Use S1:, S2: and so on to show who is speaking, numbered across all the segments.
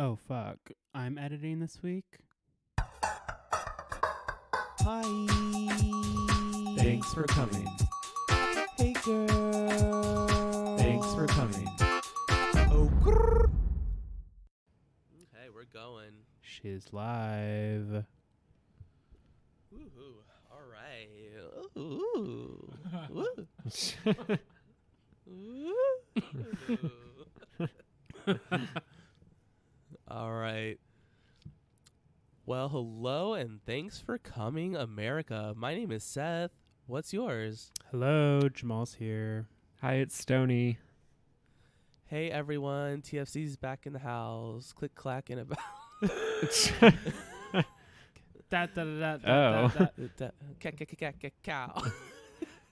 S1: Oh, fuck. I'm editing this week? Hi.
S2: Thanks for coming.
S1: Hey, girl.
S2: Thanks for coming.
S1: Oh, grrr.
S2: Okay, we're going.
S1: She's live.
S2: Woohoo. All right. Ooh. Ooh. All right. Well, hello and thanks for coming, America. My name is Seth. What's yours?
S1: Hello, Jamal's here.
S3: Hi, it's Stony.
S2: Hey, everyone. TFC's back in the house. Click, clack, and about.
S3: Oh.
S2: Cow.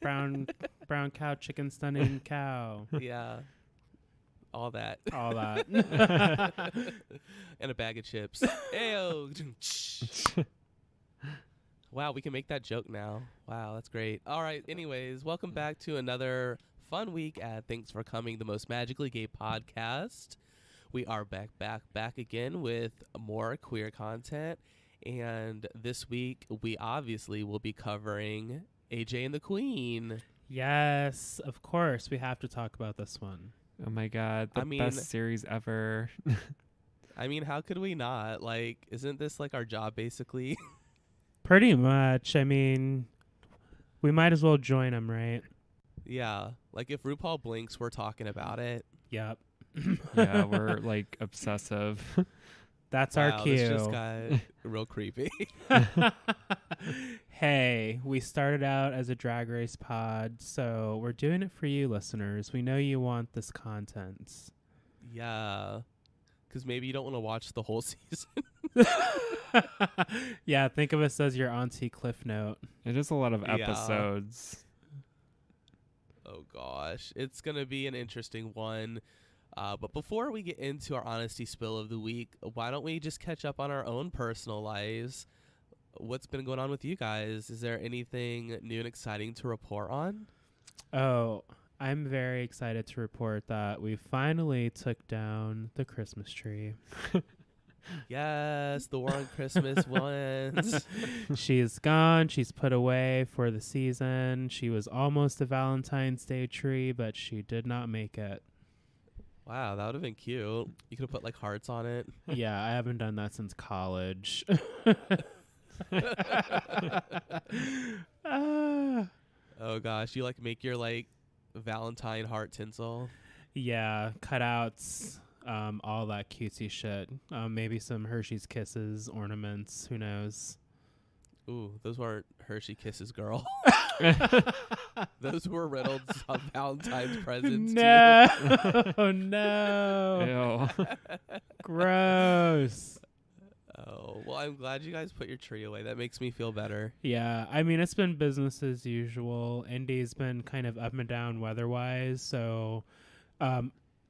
S1: Brown cow, chicken stunning cow.
S2: Yeah. All that.
S1: All that.
S2: And a bag of chips. Ayo. Wow, we can make that joke now. Wow, that's great. All right, anyways, welcome back to another fun week at Thanks for Coming, the most magically gay podcast. We are back again with more queer content. And this week, we obviously will be covering AJ and the Queen.
S1: Yes, of course. We have to talk about this one.
S3: Oh my God, the best series ever.
S2: I mean, how could we not? Like, isn't this like our job, basically?
S1: Pretty much. I mean, we might as well join them, right?
S2: Yeah. Like, if RuPaul blinks, we're talking about it.
S1: Yep.
S3: Yeah, we're like obsessive.
S1: That's our cue.
S2: This just got real creepy.
S1: Hey, we started out as a Drag Race pod, so we're doing it for you listeners. We know you want this content.
S2: Yeah. Because maybe you don't want to watch the whole season.
S1: Yeah, think of us as your auntie Cliff Note.
S3: It is a lot of episodes.
S2: Oh, gosh. It's going to be an interesting one. But before we get into our honesty spill of the week, why don't we just catch up on our own personal lives? What's been going on with you guys? Is there anything new and exciting to report on?
S1: Oh, I'm very excited to report that we finally took down the Christmas tree.
S2: Yes, the War on Christmas ones.
S1: She's gone. She's put away for the season. She was almost a Valentine's Day tree, but she did not make it.
S2: Wow, that would have been cute. You could have put like hearts on it.
S1: Yeah, I haven't done that since college.
S2: Oh gosh, you like make your like Valentine heart tinsel?
S1: Yeah, cutouts, all that cutesy shit. Maybe some Hershey's Kisses ornaments. Who knows?
S2: Ooh, those weren't Hershey Kisses, girl. Those were Reynolds' Valentine's presents.
S1: No, oh no,
S3: Ew.
S1: gross.
S2: Oh, well, I'm glad you guys put your tree away. That makes me feel better.
S1: Yeah, I mean, it's been business as usual. Indy's been kind of up and down weather-wise, so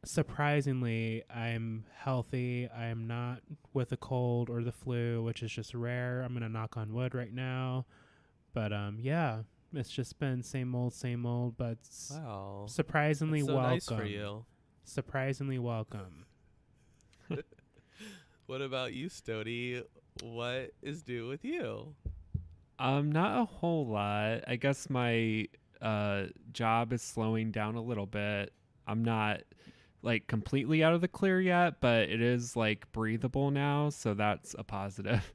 S1: surprisingly, I'm healthy. I am not with a cold or the flu, which is just rare. I'm going to knock on wood right now. But, yeah, it's just been same old, but
S2: Wow.
S1: surprisingly
S2: That's so
S1: welcome.
S2: nice for you.
S1: Surprisingly welcome.
S2: What about you, Stody? What is new with you?
S3: Not a whole lot. I guess my job is slowing down a little bit. I'm not like completely out of the clear yet, but it is like breathable now, so that's a positive.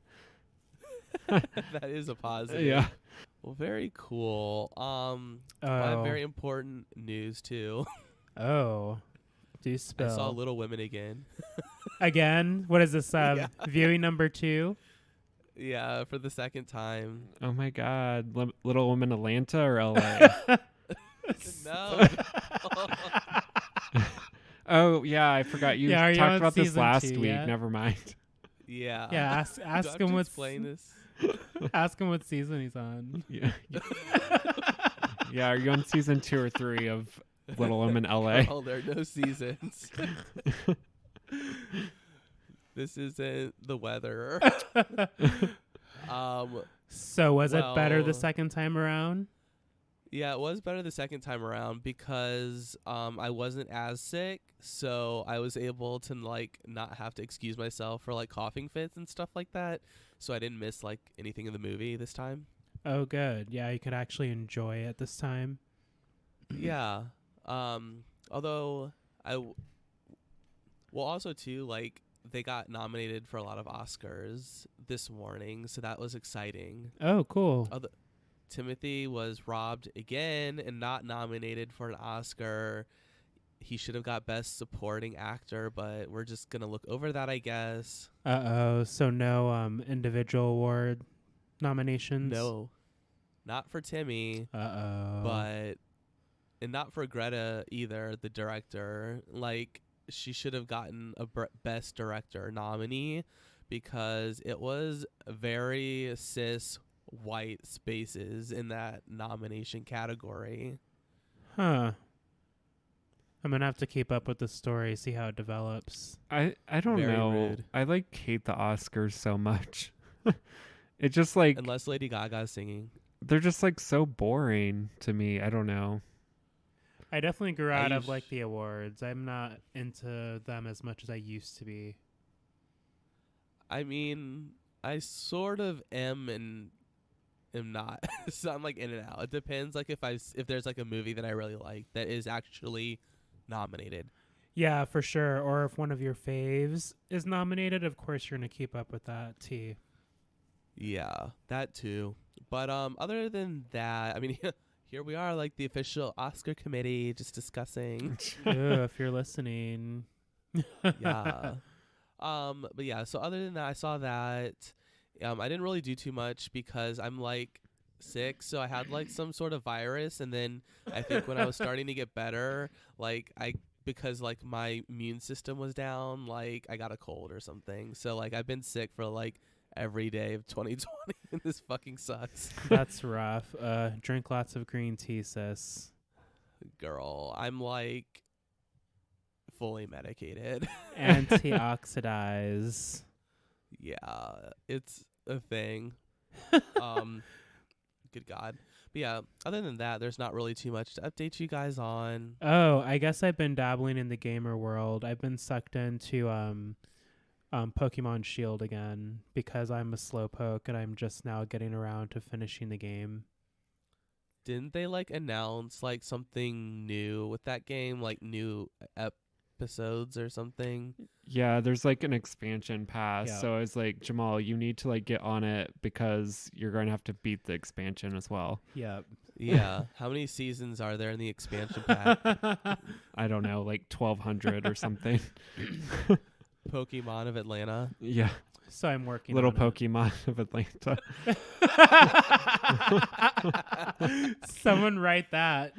S2: That is a positive.
S3: Yeah.
S2: Well, very cool. I have very important news too.
S1: Oh, do spill.
S2: I saw Little Women again.
S1: Again? What is this,
S2: Yeah.
S1: viewing number 2?
S2: Yeah, for the second time.
S3: Oh my God, Little Women Atlanta or LA?
S2: No.
S3: Oh yeah, I forgot you
S1: Yeah, are you
S3: talked
S1: on
S3: about this
S1: season
S3: last
S1: 2
S3: week.
S1: yet?
S3: Never mind.
S2: Yeah.
S1: Yeah,
S2: Do I
S1: ask
S2: have
S1: him
S2: to
S1: what's
S2: explain this.
S1: ask him what season he's on.
S3: Yeah. Yeah, are you on season 2 or 3 of Little Women LA?
S2: Oh, there are no seasons. This isn't the weather.
S1: So was it better the
S2: well-
S1: second time around?
S2: Yeah, it was better the second time around because I wasn't as sick, so I was able to like not have to excuse myself for like coughing fits and stuff like that. So I didn't miss like anything in the movie this time.
S1: Oh, good. Yeah, you could actually enjoy it this time.
S2: Yeah. Although well, also too, like they got nominated for a lot of Oscars this morning, so that was exciting.
S1: Oh, cool.
S2: Timothy was robbed again and not nominated for an Oscar. He should have got Best Supporting Actor, but we're just gonna look over that, I guess.
S1: Uh-oh. So no individual award nominations?
S2: No, not for Timmy,
S1: Uh-oh.
S2: and not for Greta either, the director. Like, she should have gotten a Best Director nominee because it was very cis white spaces in that nomination category.
S1: Huh. I'm going to have to keep up with the story, see how it develops.
S3: I don't
S2: Very
S3: know.
S2: rude.
S3: I like hate the Oscars so much. It just like
S2: Unless Lady Gaga's singing.
S3: they're just like so boring to me. I don't know.
S1: I definitely grew out of like the awards. I'm not into them as much as I used to be.
S2: I mean, I sort of am and am not. So I'm like in and out. It depends like if there's like a movie that I really like that is actually nominated.
S1: Yeah, for sure. Or if one of your faves is nominated, of course you're going to keep up with that too.
S2: Yeah, that too. But other than that, I mean here we are, like the official Oscar committee just discussing.
S1: Ew, if you're listening.
S2: Yeah. But yeah, so other than that, I saw that. I didn't really do too much because I'm like sick, so I had like some sort of virus, and then I think when I was starting to get better, like because like my immune system was down, like I got a cold or something. So like I've been sick for like every day of 2020 and this fucking sucks.
S1: That's rough. Drink lots of green tea, sis.
S2: Girl, I'm like fully medicated.
S1: Antioxidize.
S2: Yeah, it's a thing. Good God. But yeah, other than that, there's not really too much to update you guys on.
S1: Oh, I guess I've been dabbling in the gamer world. I've been sucked into Pokemon Shield again because I'm a slowpoke and I'm just now getting around to finishing the game.
S2: Didn't they like announce like something new with that game, like new episodes or something?
S3: Yeah, there's like an expansion pass.
S1: Yeah.
S3: So I was like, Jamal, you need to like get on it because you're going to have to beat the expansion as well.
S1: Yep.
S2: Yeah. How many seasons are there in the expansion pack?
S3: I don't know, like 1,200 or something.
S2: Pokemon of Atlanta.
S3: Yeah.
S1: So I'm working
S3: Little
S1: on
S3: Pokemon of Atlanta.
S1: it. Someone write that.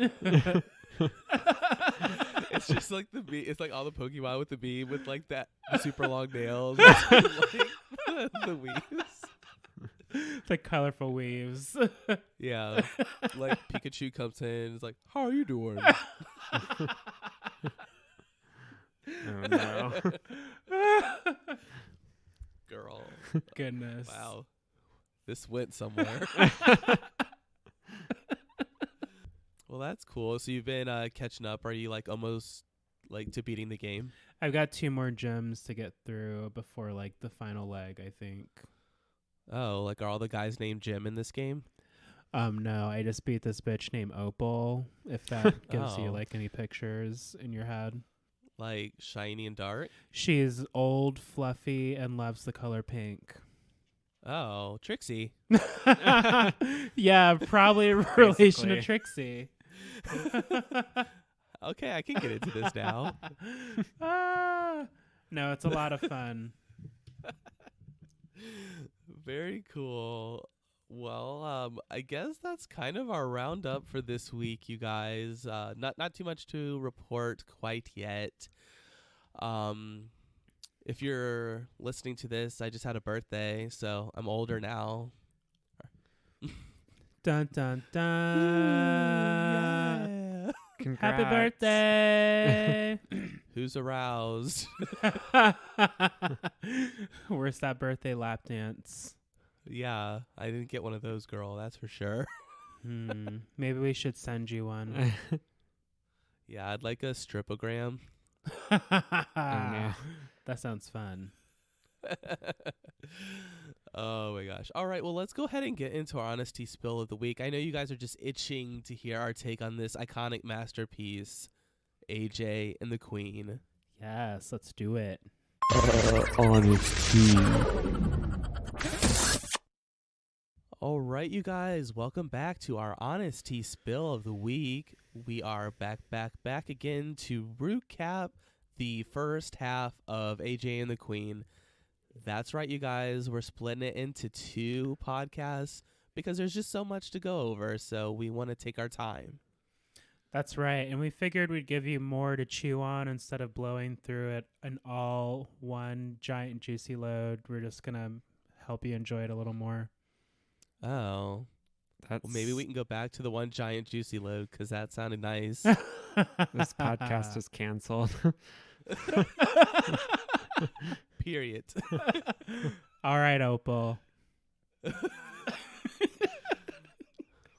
S2: It's just like the bee. It's like all the Pokemon with the bee with like that super long nails. And, like, the weaves.
S1: The colorful weaves.
S2: Yeah. Like Pikachu comes in. It's like, how are you doing?
S3: Oh no.
S2: Girl.
S1: Goodness.
S2: Wow. This went somewhere. Well, that's cool. So you've been catching up. Are you like almost like to beating the game?
S1: I've got 2 more gems to get through before like the final leg, I think.
S2: Oh, like are all the guys named Jim in this game?
S1: No, I just beat this bitch named Opal, if that gives you
S2: Oh.
S1: like any pictures in your head.
S2: Like shiny and dark?
S1: She's old, fluffy, and loves the color pink.
S2: Oh, Trixie.
S1: Yeah, probably a relation to
S3: Basically.
S1: Trixie.
S2: Okay, I can get into this now.
S1: No, it's a lot of fun.
S2: Very cool. Well, I guess that's kind of our roundup for this week, you guys. Not too much to report quite yet. If you're listening to this, I just had a birthday, so I'm older now.
S1: Dun dun dun.
S2: Yeah.
S3: Congrats.
S1: Happy birthday.
S2: Who's aroused?
S1: Where's that birthday lap dance?
S2: Yeah, I didn't get one of those, girl. That's for sure.
S1: Maybe we should send you one.
S2: Yeah, I'd like a stripogram.
S3: Oh no.
S1: That sounds fun.
S2: Oh my gosh. All right, well, let's go ahead and get into our honesty spill of the week. I know you guys are just itching to hear our take on this iconic masterpiece, AJ and the Queen.
S1: Yes, let's do it.
S3: Honesty.
S2: All right, you guys, welcome back to our honesty spill of the week. We are back again to recap the first half of AJ and the Queen. That's right, you guys. We're splitting it into 2 podcasts because there's just so much to go over, so we want to take our time.
S1: That's right. And we figured we'd give you more to chew on instead of blowing through it in all one giant juicy load. We're just going to help you enjoy it a little more.
S2: Oh.
S3: That's
S2: Well, maybe we can go back to the one giant juicy load because that sounded nice.
S3: This podcast is canceled.
S2: Period.
S1: All right, Opal.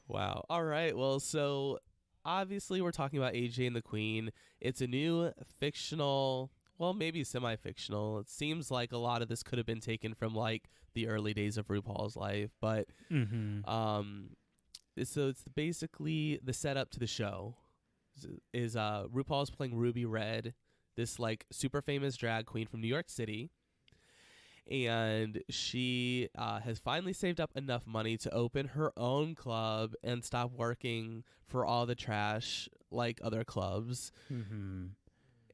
S2: Wow. All right. Well, so obviously we're talking about AJ and the Queen. It's a new fictional, well, maybe semi-fictional. It seems like a lot of this could have been taken from like the early days of RuPaul's life, but so it's basically the setup to the show is RuPaul's playing Ruby Red, this like super famous drag queen from New York City. And she has finally saved up enough money to open her own club and stop working for all the trash like other clubs.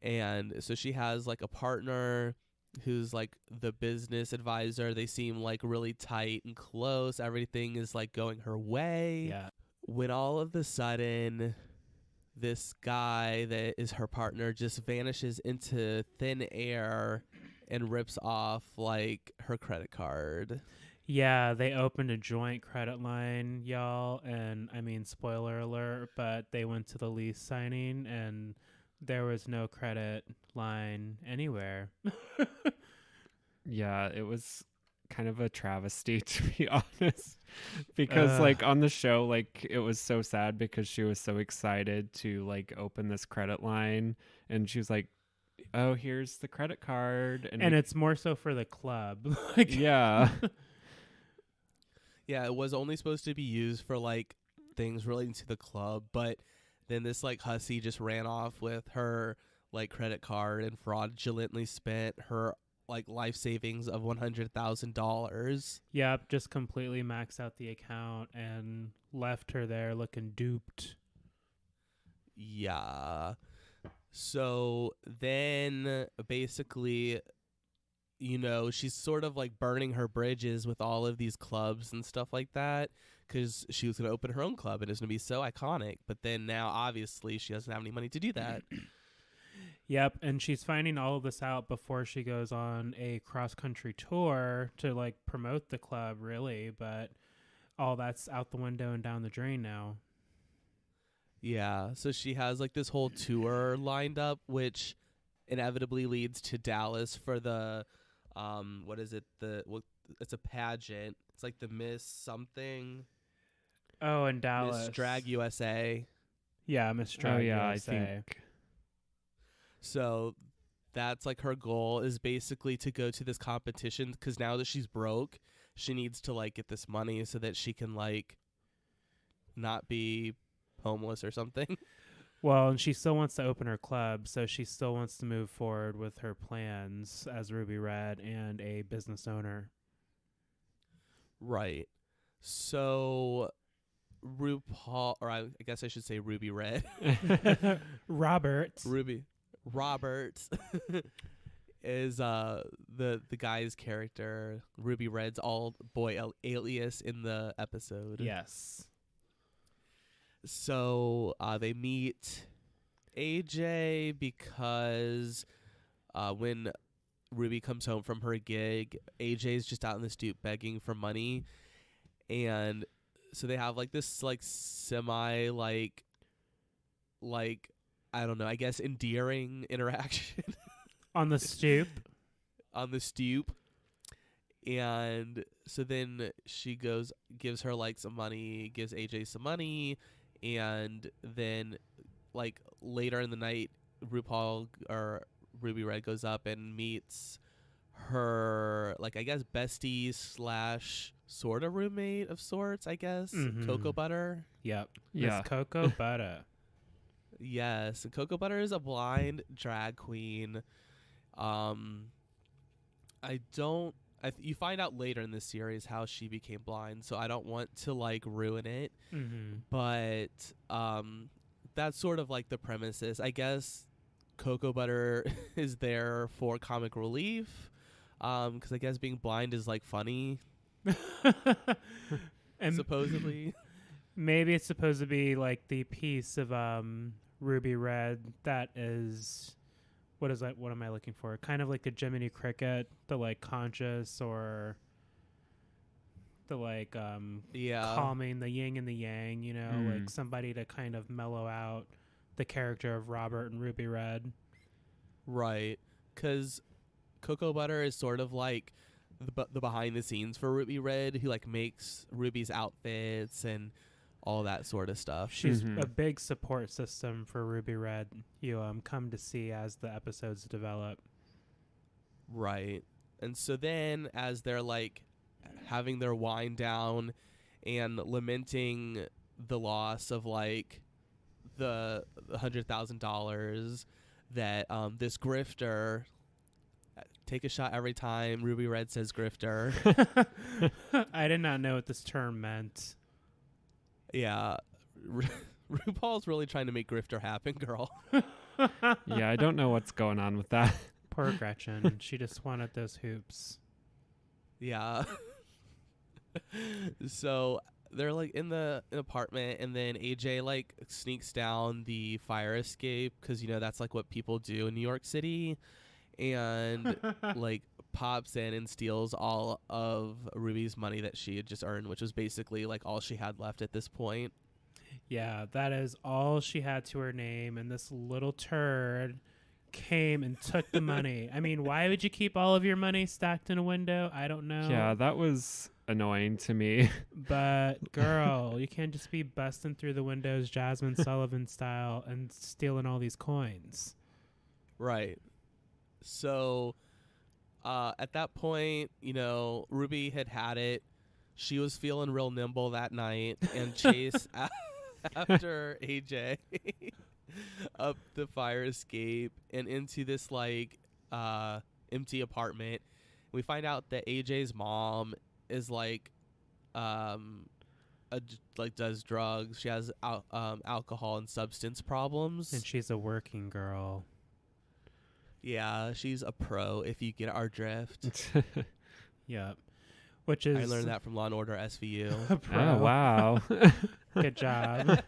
S2: And so she has like a partner who's like the business advisor. They seem like really tight and close. Everything is like going her way.
S1: Yeah.
S2: When all of a sudden this guy that is her partner just vanishes into thin air and rips off like her credit card.
S1: Yeah, they opened a joint credit line, y'all, and I mean, spoiler alert, but they went to the lease signing and there was no credit line anywhere.
S3: Yeah, it was kind of a travesty, to be honest, because like on the show, like it was so sad because she was so excited to like open this credit line, and she was like, oh, here's the credit card,
S1: and it's more so for the club. Like,
S3: yeah.
S2: Yeah, it was only supposed to be used for like things relating to the club, but then this like hussy just ran off with her like credit card and fraudulently spent her like life savings of $100,000.
S1: Yep, just completely maxed out the account and left her there looking duped.
S2: Yeah. So then basically, you know, she's sort of like burning her bridges with all of these clubs and stuff like that because she was going to open her own club and it's going to be so iconic. But then now, obviously, she doesn't have any money to do that.
S1: Yep, and she's finding all of this out before she goes on a cross-country tour to, like, promote the club, really. But all that's out the window and down the drain now.
S2: Yeah, so she has like this whole tour lined up, which inevitably leads to Dallas for the, what is it? It's a pageant. It's like the Miss something.
S1: Oh, and Dallas.
S2: Miss Drag USA.
S1: Yeah, Miss Drag USA.
S3: I think.
S2: So that's like her goal is basically to go to this competition because now that she's broke, she needs to like get this money so that she can like not be homeless or something.
S1: Well, and she still wants to open her club, so she still wants to move forward with her plans as Ruby Red and a business owner.
S2: Right. So RuPaul, or I guess I should say Ruby Red.
S1: Robert
S2: is the guy's character. Ruby Red's all boy alias in the episode.
S1: Yes.
S2: So they meet AJ because when Ruby comes home from her gig, AJ's just out in the stoop begging for money, and so they have like this like semi like I don't know, I guess endearing interaction
S1: On the stoop.
S2: on the stoop. And so then she gives her like some money, gives AJ some money, and then like later in the night, RuPaul or Ruby Red goes up and meets her, like, I guess bestie slash sort of roommate of sorts, I guess. Cocoa Butter.
S1: Yep.
S3: Yeah.
S1: Miss Cocoa Butter.
S2: Yes, and Cocoa Butter is a blind drag queen. You find out later in this series how she became blind, so I don't want to like ruin it. But that's sort of like the premises. I guess Cocoa Butter is there for comic relief, because I guess being blind is like funny,
S1: And
S2: supposedly.
S1: maybe it's supposed to be like the piece of Ruby Red that is, what am I looking for? Kind of like the Jiminy Cricket, the like conscious, or the like calming, the yin and the yang, you know, like somebody to kind of mellow out the character of Robert and Ruby Red.
S2: Right, because Cocoa Butter is sort of like the behind the scenes for Ruby Red, who like makes Ruby's outfits and all that sort of stuff.
S1: She's a big support system for Ruby Red. You come to see as the episodes develop.
S2: Right. And so then as they're like having their wind down and lamenting the loss of like the $100,000 that this grifter, take a shot every time Ruby Red says grifter.
S1: I did not know what this term meant.
S2: Yeah. RuPaul's really trying to make grifter happen, girl.
S3: Yeah, I don't know what's going on with that.
S1: Poor Gretchen. She just wanted those hoops.
S2: Yeah. So they're like in the apartment, and then AJ like sneaks down the fire escape, because, you know, that's like what people do in New York City, and like pops in and steals all of Ruby's money that she had just earned, which was basically like all she had left at this point.
S1: Yeah, that is all she had to her name, and this little turd came and took the money. I mean, why would you keep all of your money stacked in a window? I don't know.
S3: Yeah, that was annoying to me.
S1: But girl, you can't just be busting through the windows Jasmine Sullivan style and stealing all these coins.
S2: Right. So at that point, you know, Ruby had it. She was feeling real nimble that night and chased after AJ up the fire escape and into this like empty apartment. We find out that AJ's mom is like does drugs. She has alcohol and substance problems,
S1: And she's a working girl.
S2: Yeah, she's a pro, if you get our drift.
S1: Yep. Which is,
S2: I learned that from Law and Order SVU.
S3: Oh, wow.
S1: Good job.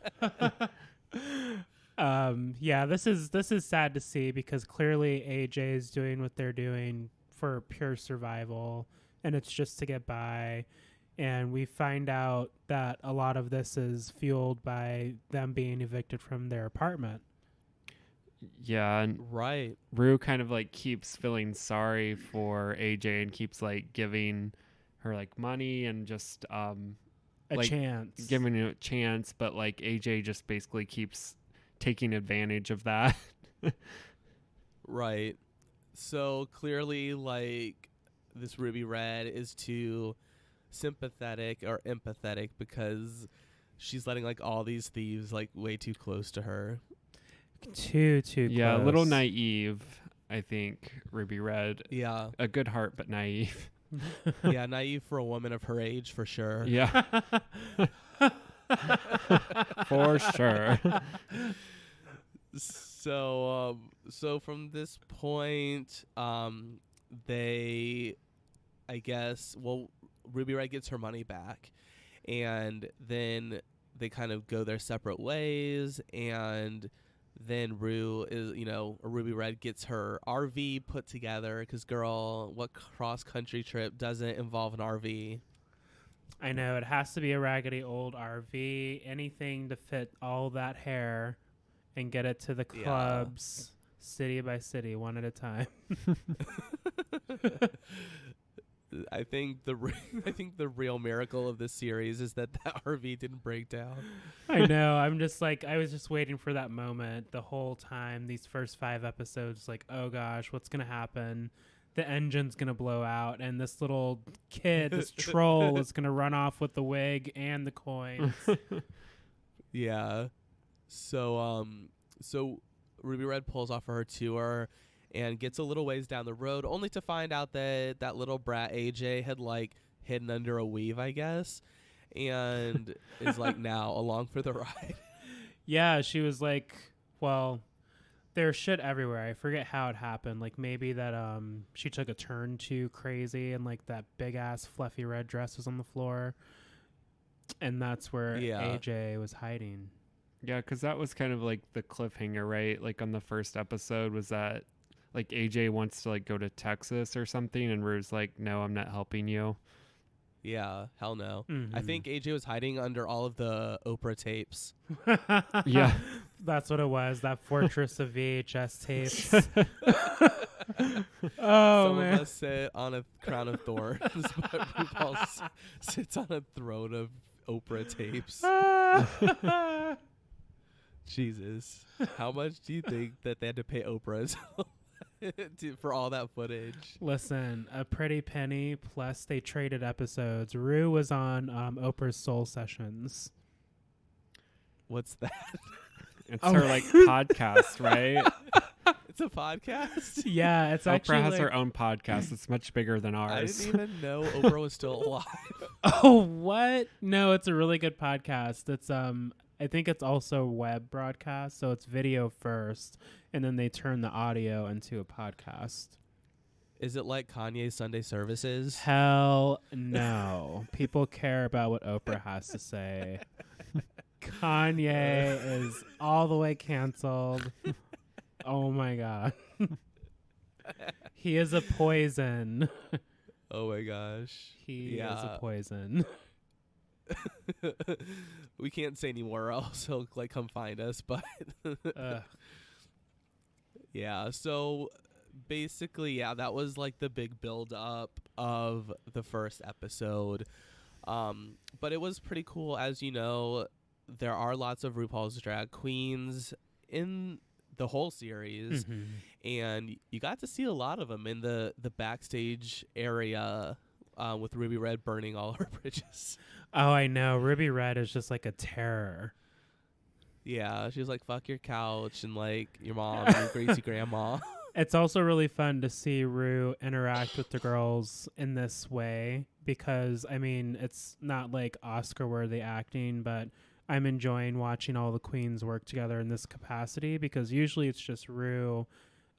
S1: Yeah, this is sad to see, because clearly AJ is doing what they're doing for pure survival, and it's just to get by. And we find out that a lot of this is fueled by them being evicted from their apartment.
S3: Yeah, and
S2: Right.
S3: Rue kind of like keeps feeling sorry for AJ and keeps like giving her like money and just
S1: A
S3: like
S1: chance.
S3: giving her a chance, but like AJ just basically keeps taking advantage of that.
S2: Right. So clearly, like, this Ruby Red is too sympathetic or empathetic, because she's letting like all these thieves like way too close to her.
S1: Too
S3: Yeah,
S1: close.
S3: a little naive, I think, Ruby Red.
S2: Yeah.
S3: A good heart, but naive.
S2: Yeah, naive for a woman of her age, for sure.
S3: Yeah. For sure.
S2: So from this point, they, I guess, well, Ruby Red gets her money back, and then they kind of go their separate ways, and then Ruby Red gets her RV put together, because, girl, what cross-country trip doesn't involve an RV?
S1: I know, it has to be a raggedy old RV, anything to fit all that hair and get it to the clubs, city by city, one at a time.
S2: I think the real miracle of this series is that RV didn't break down.
S1: I know. I'm just like, I was just waiting for that moment the whole time. These first 5 episodes, like, oh gosh, what's gonna happen? The engine's gonna blow out, and this little kid, this troll, is gonna run off with the wig and the coins.
S2: Yeah. So Ruby Red pulls off for her tour and gets a little ways down the road, only to find out that that little brat AJ had like hidden under a weave, I guess, and is like now along for the ride.
S1: Yeah, she was like, well, there's shit everywhere. I forget how it happened. Like maybe that she took a turn too crazy and like that big ass fluffy red dress was on the floor. And that's where AJ was hiding.
S3: Yeah, because that was kind of like the cliffhanger, right? Like on the first episode was that like AJ wants to like go to Texas or something, and Rue's like, no, I'm not helping you.
S2: Yeah, hell no.
S1: Mm-hmm.
S2: I think AJ was hiding under all of the Oprah tapes.
S3: Yeah.
S1: That's what it was. That fortress of VHS tapes.
S2: Some
S1: man.
S2: of us sit on a crown of thorns, but RuPaul sits on a throne of Oprah tapes. Jesus. How much do you think that they had to pay Oprah for all that footage?
S1: Listen, a pretty penny, plus they traded episodes. Rue was on Oprah's Soul Sessions.
S2: What's that?
S3: It's her like podcast, right?
S2: It's a podcast?
S1: Yeah, it's actually
S3: Oprah has
S1: like,
S3: her own podcast. It's much bigger than
S2: I
S3: ours.
S2: didn't even know Oprah was still alive.
S1: Oh, what? No, it's a really good podcast. It's I think it's also web broadcast, so it's video first, and then they turn the audio into a podcast.
S2: Is it like Kanye's Sunday services?
S1: Hell no. People care about what Oprah has to say. Kanye is all the way canceled. Oh my god. He is a poison.
S2: Oh my gosh.
S1: He is a poison.
S2: We can't say any more else he'll like come find us, but yeah, so basically, yeah, that was like the big build up of the first episode. But it was pretty cool. As you know, there are lots of RuPaul's drag queens in the whole series, and you got to see a lot of them in the backstage area with Ruby Red burning all her bridges.
S1: Oh, I know. Ruby Red is just like a terror.
S2: Yeah, she was like, fuck your couch and like your mom and your greasy grandma.
S1: It's also really fun to see Rue interact with the girls in this way because, I mean, it's not like Oscar-worthy acting, but I'm enjoying watching all the queens work together in this capacity because usually it's just Rue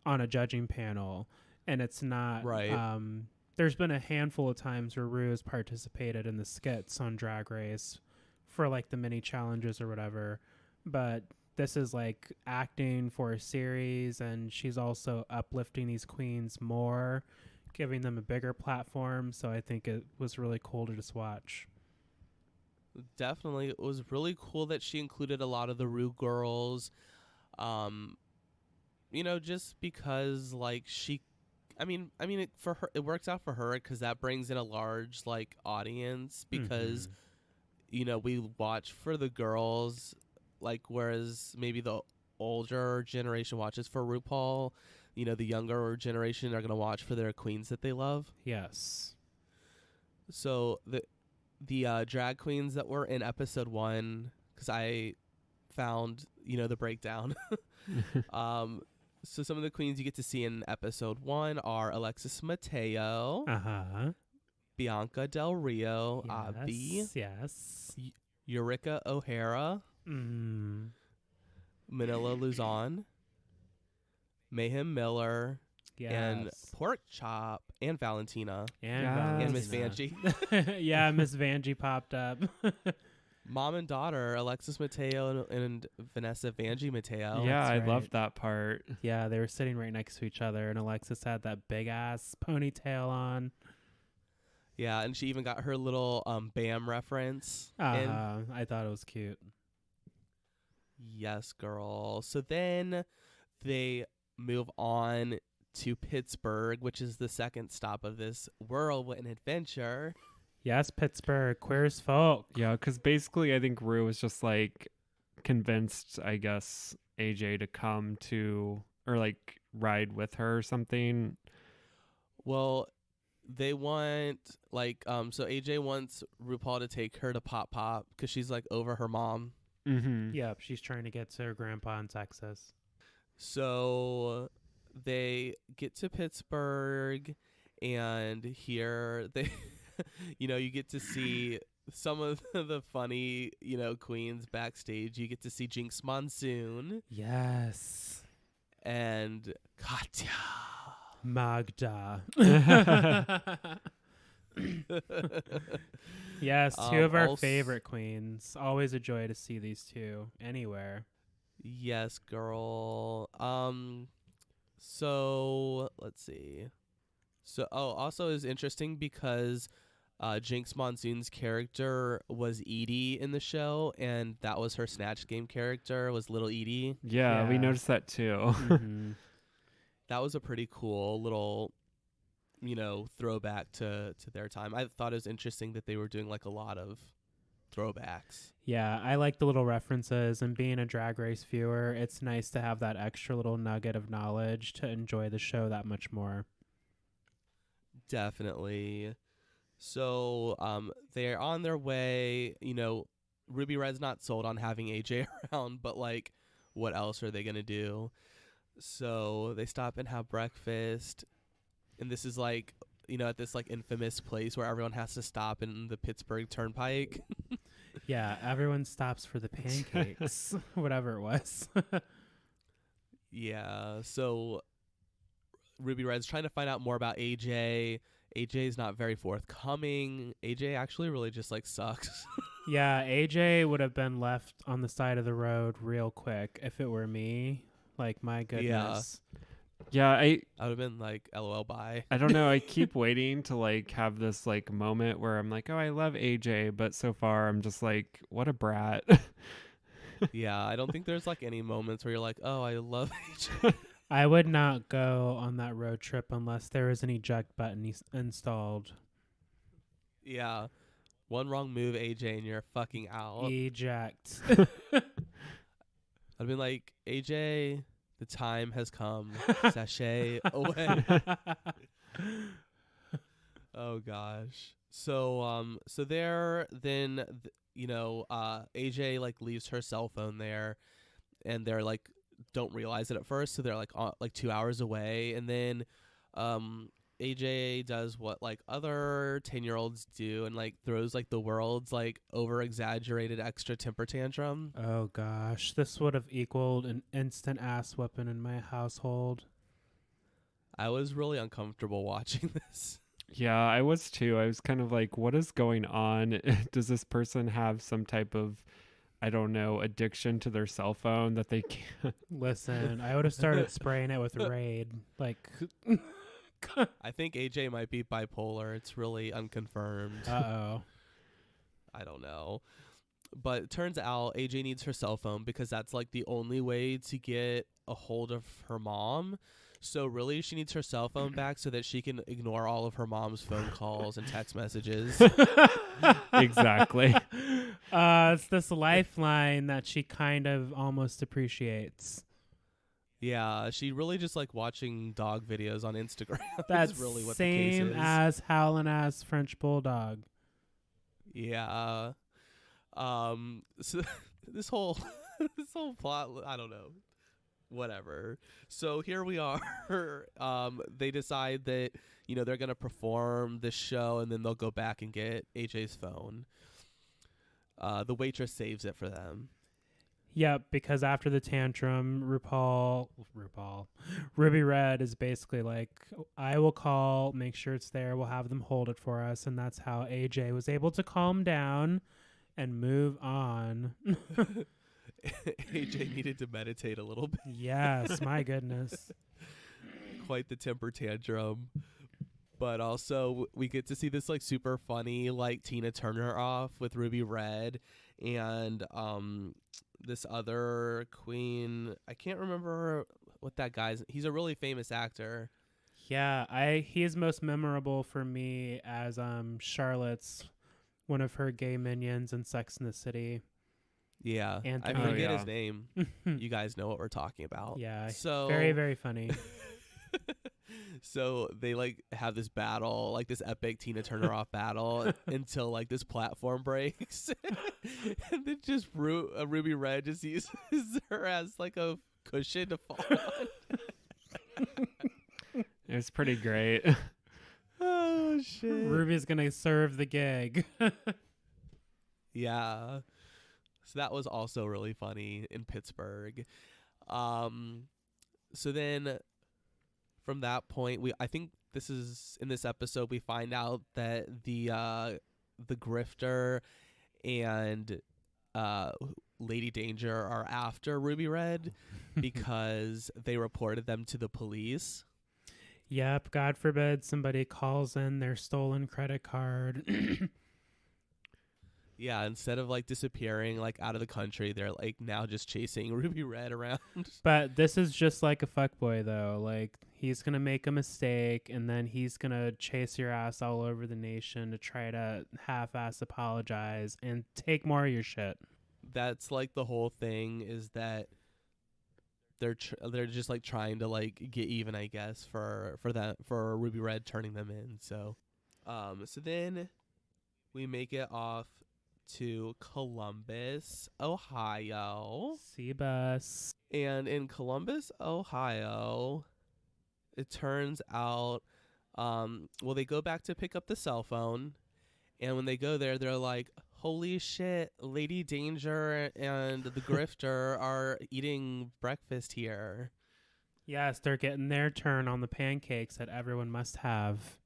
S1: on a judging panel and it's not...
S2: Right.
S1: There's been a handful of times where Rue has participated in the skits on Drag Race for like the mini challenges or whatever, but this is like acting for a series, and she's also uplifting these queens more, giving them a bigger platform. So I think it was really cool to just watch.
S2: Definitely. It was really cool that she included a lot of the Rue girls. You know, just because like for her, it works out for her because that brings in a large like audience because, you know, we watch for the girls, like, whereas maybe the older generation watches for RuPaul, you know, the younger generation are going to watch for their queens that they love.
S1: Yes.
S2: So the drag queens that were in episode 1, because I found, you know, the breakdown. So some of the queens you get to see in episode 1 are Alexis Mateo, Bianca Del Rio, Abby,
S1: yes,
S2: Eureka O'Hara, Manila Luzon, Mayhem Miller, and Pork Chop, and Valentina, and Miss Vanjie.
S1: Yeah, Miss Vanjie popped up.
S2: Mom and daughter, Alexis Mateo and Vanessa Vanjie Mateo.
S3: Yeah, I
S1: right.
S3: loved that part.
S1: Yeah, they were sitting right next to each other, and Alexis had that big ass ponytail on.
S2: Yeah, and she even got her little BAM reference.
S1: I thought it was cute.
S2: Yes, girl. So then they move on to Pittsburgh, which is the second stop of this whirlwind adventure.
S1: Yes, Pittsburgh, queer as folk.
S3: Yeah, because basically I think Rue was just like convinced, I guess, AJ to come to or like ride with her or something.
S2: Well, they want like so AJ wants RuPaul to take her to Pop Pop because she's like over her mom.
S3: Mm-hmm.
S1: Yep, she's trying to get to her grandpa in Texas.
S2: So they get to Pittsburgh, and here they, you get to see some of the funny, queens backstage. You get to see Jinx Monsoon
S1: Yes.
S2: and Katya.
S1: Magda. Yes, two of our favorite queens. Always a joy to see these two anywhere.
S2: Yes, girl. So let's see. So also is interesting because Jinx Monsoon's character was Edie in the show, and that was her Snatch Game character, was Little Edie.
S3: Yeah, we noticed that too.
S1: Mm-hmm.
S2: That was a pretty cool little, throwback to their time. I thought it was interesting that they were doing like a lot of throwbacks.
S1: Yeah, I like the little references, and being a Drag Race viewer, it's nice to have that extra little nugget of knowledge to enjoy the show that much more.
S2: Definitely. So they're on their way. Ruby Red's not sold on having AJ around, but like, what else are they gonna do? So they stop and have breakfast, and this is like, at this like infamous place where everyone has to stop in the Pittsburgh Turnpike.
S1: Yeah, everyone stops for the pancakes, whatever it was.
S2: Yeah, so Ruby Red's trying to find out more about AJ. AJ's not very forthcoming. AJ actually really just like sucks.
S1: Yeah, AJ would have been left on the side of the road real quick if it were me. Like, my goodness.
S3: Yeah,
S2: I would have been like, LOL, bye.
S3: I don't know. I keep waiting to like have this like moment where I'm like, oh, I love AJ, but so far I'm just like, what a brat.
S2: Yeah, I don't think there's like any moments where you're like, oh, I love AJ.
S1: I would not go on that road trip unless there was an eject button installed.
S2: Yeah. One wrong move, AJ, and you're fucking out.
S1: Eject.
S2: I'd been like, AJ, the time has come. Sashay away. Oh gosh. So there, then AJ like leaves her cell phone there, and they're like don't realize it at first, so they're like 2 hours away, and then AJ does what like other 10-year-olds do and like throws like the world's like over exaggerated extra temper tantrum.
S1: Oh gosh, this would have equaled an instant ass whipping in my household.
S2: I was really uncomfortable watching this.
S3: Yeah, I was too. I was kind of like, what is going on? Does this person have some type of, I don't know, addiction to their cell phone that they can't?
S1: Listen, I would have started spraying it with Raid. Like,
S2: I think AJ might be bipolar. It's really unconfirmed.
S1: uh-oh.
S2: I don't know. But it turns out AJ needs her cell phone because that's like the only way to get a hold of her mom. So really, she needs her cell phone back so that she can ignore all of her mom's phone calls and text messages.
S3: Exactly.
S1: It's this lifeline that she kind of almost appreciates.
S2: Yeah, she really just like watching dog videos on Instagram.
S1: That's
S2: really what
S1: same
S2: the case is.
S1: as howling ass French bulldog.
S2: Yeah. So this whole plot, I don't know. Whatever. So here we are. They decide that, they're going to perform this show and then they'll go back and get AJ's phone. The waitress saves it for them.
S1: Yep, because after the tantrum, Ruby Red is basically like, I will call, make sure it's there, we'll have them hold it for us. And that's how AJ was able to calm down and move on.
S2: AJ needed to meditate a little bit.
S1: Yes, my goodness.
S2: Quite the temper tantrum. But also we get to see this like super funny like Tina Turner off with Ruby Red and this other queen. I can't remember what that guy's. He's a really famous actor.
S1: Yeah, he is most memorable for me as Charlotte's one of her gay minions in Sex and the City.
S2: Yeah, I
S1: Anthony.
S2: forget
S3: Oh,
S2: his name. You guys know what we're talking about.
S1: Yeah,
S2: So
S1: very, very funny.
S2: So they like have this battle, like this epic Tina Turner off battle until like this platform breaks, and then just Ruby Red just uses her as like a cushion to fall on.
S3: It was pretty great.
S2: Oh shit!
S1: Ruby's gonna serve the gig.
S2: Yeah. So that was also really funny in Pittsburgh. So then from that point, I think this is in this episode we find out that the grifter and Lady Danger are after Ruby Red because they reported them to the police.
S1: Yep, God forbid somebody calls in their stolen credit card.
S2: Yeah, instead of like disappearing like out of the country, they're like now just chasing Ruby Red around.
S1: But this is just like a fuckboy though. Like he's gonna make a mistake and then he's gonna chase your ass all over the nation to try to half-ass apologize and take more of your shit.
S2: That's like the whole thing is that they're just like trying to like get even, I guess, for Ruby Red turning them in. So then we make it off to Columbus, Ohio.
S1: C-Bus.
S2: And in Columbus, Ohio, it turns out, well, they go back to pick up the cell phone. And when they go there, they're like, holy shit, Lady Danger and the grifter are eating breakfast here.
S1: Yes, they're getting their turn on the pancakes that everyone must have.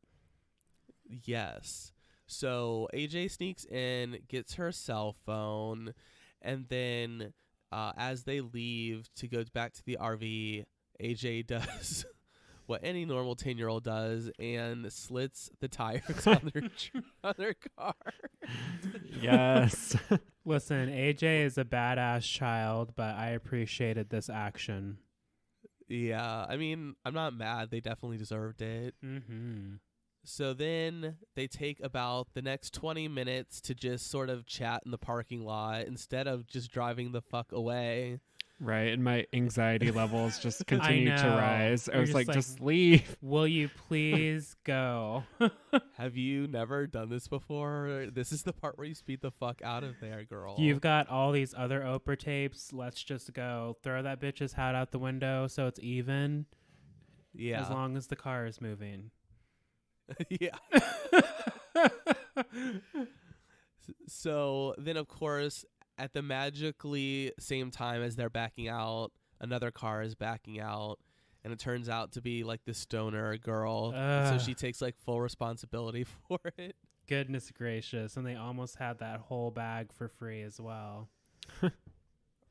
S2: Yes. So AJ sneaks in, gets her cell phone, and then as they leave to go back to the RV, AJ does what any normal 10-year-old does and slits the tires on their car.
S3: Yes.
S1: Listen, AJ is a badass child, but I appreciated this action.
S2: Yeah, I mean, I'm not mad. They definitely deserved it.
S1: Mm-hmm.
S2: So then they take about the next 20 minutes to just sort of chat in the parking lot instead of just driving the fuck away.
S3: Right, and my anxiety levels just continue to
S1: know.
S3: rise. I
S1: You're
S3: was
S1: just
S3: like,
S1: like,
S3: just leave.
S1: Will you please go?
S2: Have you never done this before? This is the part where you speed the fuck out of there, girl.
S1: You've got all these other Oprah tapes. Let's just go. Throw that bitch's hat out the window so it's even.
S2: Yeah.
S1: As long as the car is moving.
S2: Yeah. So then, of course, at the magically same time as they're backing out, another car is backing out, and it turns out to be like the stoner girl. So she takes like full responsibility for it.
S1: Goodness gracious. And they almost had that whole bag for free as well.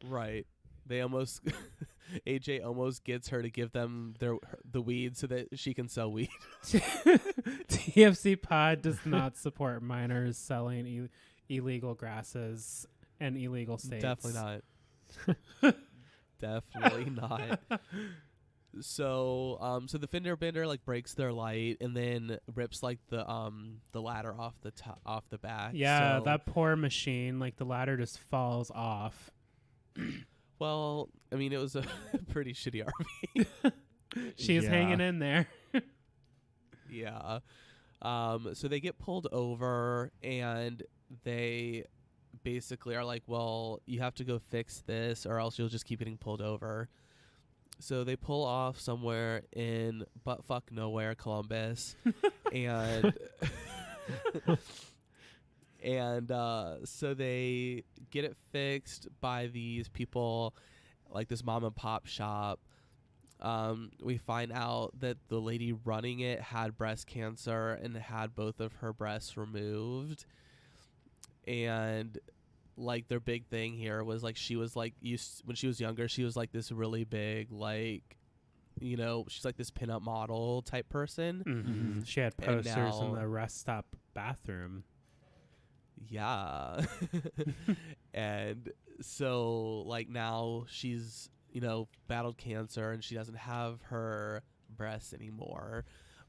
S2: Right. They almost AJ almost gets her to give them the weed so that she can sell weed.
S1: TFC Pod does not support minors selling illegal grasses and illegal states.
S2: Definitely not. Definitely not. So so the fender bender like breaks their light and then rips like the ladder off the back.
S1: Yeah,
S2: so,
S1: that poor machine, like the ladder just falls off.
S2: Well, I mean, it was a pretty shitty RV.
S1: She's hanging in there.
S2: Yeah. So they get pulled over and they basically are like, well, you have to go fix this or else you'll just keep getting pulled over. So they pull off somewhere in buttfuck nowhere, Columbus. And and so they get it fixed by these people, like this mom and pop shop. We find out that the lady running it had breast cancer and had both of her breasts removed. And like their big thing here was like she was like when she was younger, she was like this really big, like, you know, she's like this pinup model type person.
S1: Mm-hmm. She had posters in the rest stop bathroom.
S2: Yeah. And so like now she's, you know, battled cancer and she doesn't have her breasts anymore.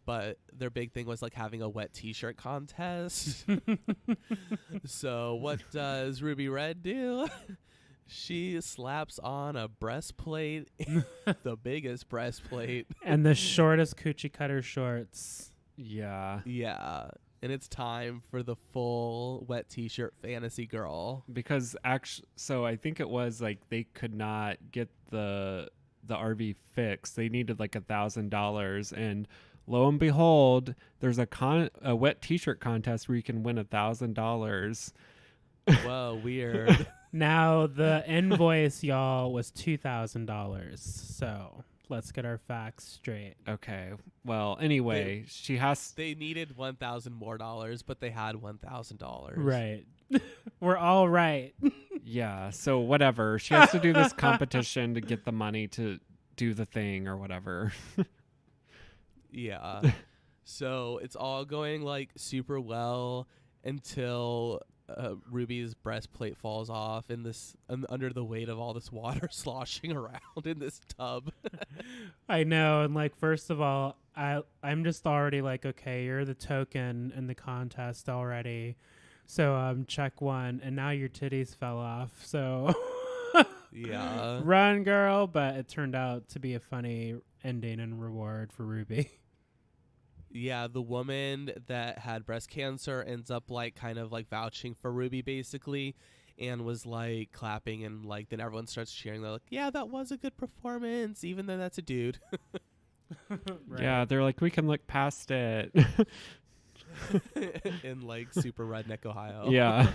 S2: but their big thing was like having a wet t-shirt contest. So what does Ruby Red do? She slaps on a breastplate, the biggest breastplate.
S1: And the shortest coochie cutter shorts.
S3: Yeah.
S2: Yeah. And it's time for the full wet t-shirt fantasy girl.
S3: Because actually, so I think it was like they could not get the RV fixed. They needed like $1,000, and lo and behold, there's a wet t-shirt contest where you can win $1,000.
S2: Whoa, weird.
S1: Now the invoice, y'all, was $2,000. So let's get our facts straight.
S3: Okay. Well, anyway,
S2: They needed $1,000 more, but they had $1,000.
S1: Right. We're all right.
S3: Yeah. So whatever. She has to do this competition to get the money to do the thing or whatever.
S2: Yeah. So it's all going like super well until Ruby's breastplate falls off in this under the weight of all this water sloshing around in this tub.
S1: I know. And like, first of all, I'm just already like, okay, you're the token in the contest already. So check one. And now your titties fell off. So
S2: Yeah.
S1: run, girl. But it turned out to be a funny ending and reward for Ruby.
S2: Yeah, the woman that had breast cancer ends up like kind of like vouching for Ruby basically, and was like clapping, and like then everyone starts cheering. They're like, yeah, that was a good performance, even though that's a dude.
S1: Right.
S3: Yeah. They're like, we can look past it.
S2: In like super redneck Ohio.
S3: Yeah.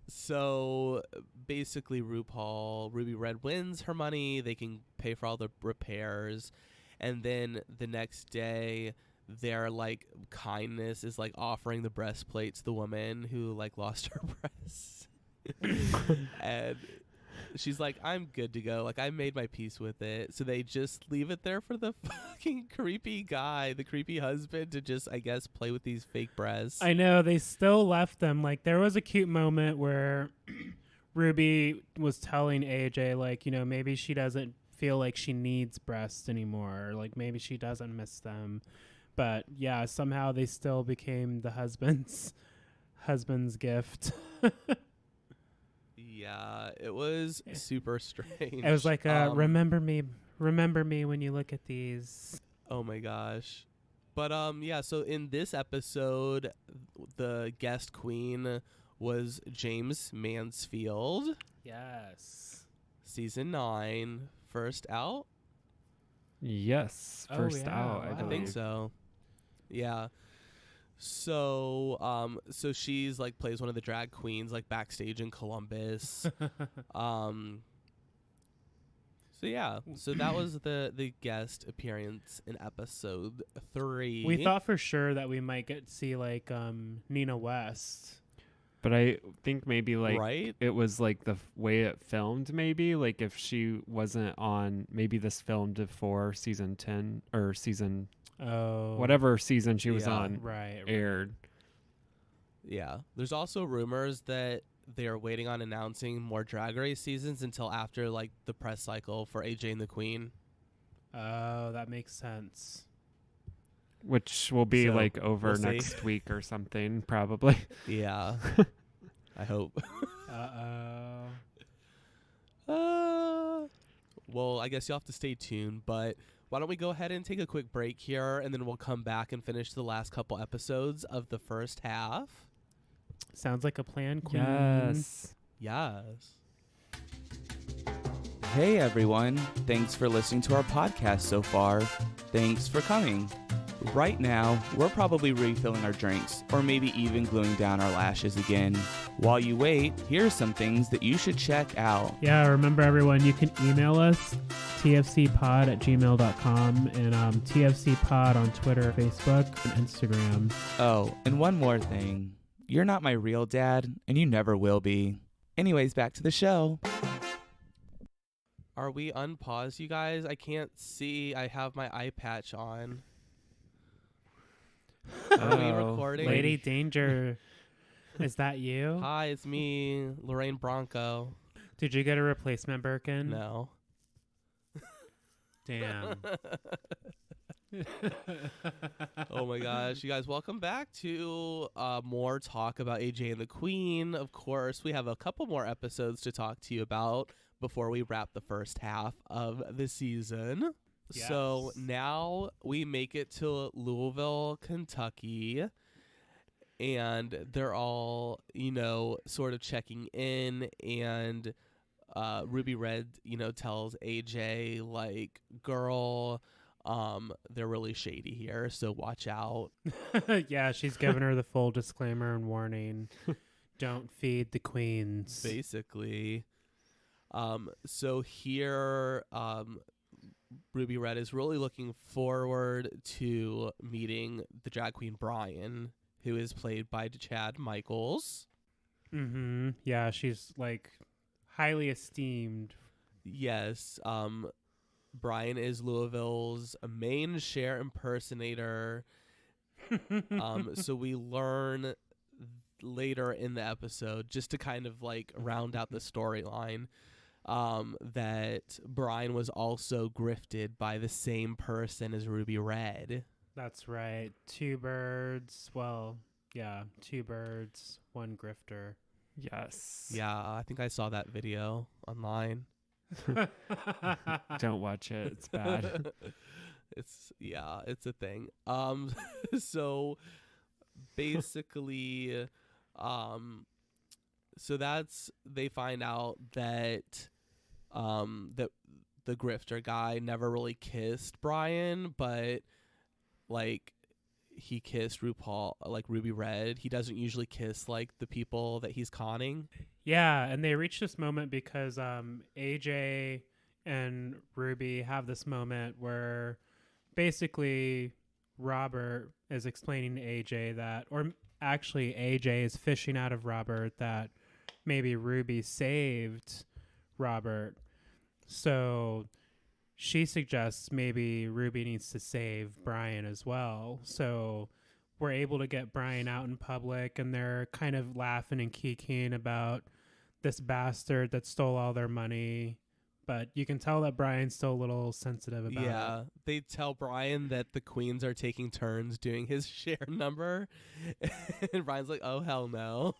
S2: So basically Ruby Red wins her money. They can pay for all the repairs. And then the next day, their like kindness is like offering the breastplate to the woman who like lost her breasts. And she's like, I'm good to go. Like, I made my peace with it. So they just leave it there for the fucking creepy guy, the creepy husband, to just, I guess, play with these fake breasts.
S1: I know. They still left them. Like, there was a cute moment where Ruby was telling AJ, like, you know, maybe she doesn't feel like she needs breasts anymore. Like, maybe she doesn't miss them. But, yeah, somehow they still became the husband's gift.
S2: Yeah, it was super strange.
S1: It was like, remember me when you look at these.
S2: Oh my gosh. But yeah, so in this episode, the guest queen was James Mansfield.
S1: Yes.
S2: Season 9, first out.
S3: Yes.
S1: Oh,
S3: First
S1: yeah,
S3: out,
S1: wow.
S3: I
S2: I think
S3: believe.
S2: so. Yeah. So so she's like plays one of the drag queens like backstage in Columbus. So yeah, so that was the guest appearance in episode 3.
S1: We thought for sure that we might get to see like Nina West.
S3: But I think maybe like
S2: right?
S3: it was like the way it filmed, maybe like if she wasn't on, maybe this filmed before season 10 or season whatever season she was on
S1: right.
S3: aired.
S2: Yeah. There's also rumors that they are waiting on announcing more Drag Race seasons until after like the press cycle for AJ and the Queen.
S1: Oh, that makes sense.
S3: Which will be
S2: So,
S3: like over
S2: we'll see.
S3: next week or something, probably.
S2: Yeah. I hope. Well, I guess you'll have to stay tuned, but why don't we go ahead and take a quick break here, and then we'll come back and finish the last couple episodes of the first half.
S1: Sounds like a plan, Queen.
S3: Yes.
S2: Yes.
S4: Hey everyone, thanks for listening to our podcast so far. Thanks for coming. Right now, we're probably refilling our drinks, or maybe even gluing down our lashes again. While you wait, here are some things that you should check out.
S1: Yeah, remember everyone, you can email us, tfcpod@gmail.com, and tfcpod on Twitter, Facebook, and Instagram.
S4: Oh, and one more thing. You're not my real dad, and you never will be. Anyways, back to the show.
S2: Are we unpaused, you guys? I can't see. I have my eye patch on. Are we recording?
S1: Lady Danger, is that you?
S2: Hi, it's me, Lorraine Bronco.
S1: Did you get a replacement Birkin?
S2: No.
S1: Damn.
S2: Oh my gosh, you guys, welcome back to more talk about AJ and the Queen. Of course, we have a couple more episodes to talk to you about before we wrap the first half of the season. So
S1: Yes.
S2: now we make it to Louisville, Kentucky, and they're all, sort of checking in, and Ruby Red, tells AJ, like, girl, they're really shady here, so watch out.
S1: Yeah, she's giving her the full disclaimer and warning. Don't feed the queens.
S2: Basically. So here, Ruby Red is really looking forward to meeting the drag queen Brian, who is played by Chad Michaels.
S1: Mm-hmm. Yeah, she's like highly esteemed.
S2: Yes. Brian is Louisville's main Cher impersonator. So we learn later in the episode, just to kind of like round out the storyline, that Brian was also grifted by the same person as Ruby Red.
S1: That's right. Two birds. Well, yeah, two birds, one grifter.
S3: Yes.
S2: Yeah, I think I saw that video online.
S3: Don't watch it. It's bad.
S2: It's a thing. So basically, so they find out that that the grifter guy never really kissed Brian, but like he kissed RuPaul, like Ruby Red. He doesn't usually kiss like the people that he's conning.
S1: Yeah, and they reach this moment because AJ and Ruby have this moment where basically Robert is explaining to AJ that, or actually AJ is fishing out of Robert that maybe Ruby saved Robert. So she suggests maybe Ruby needs to save Brian as well. So we're able to get Brian out in public, and they're kind of laughing and kikiing about this bastard that stole all their money. But you can tell that Brian's still a little sensitive about it.
S2: They tell Brian that the queens are taking turns doing his Cher number. And Brian's like, oh, hell no.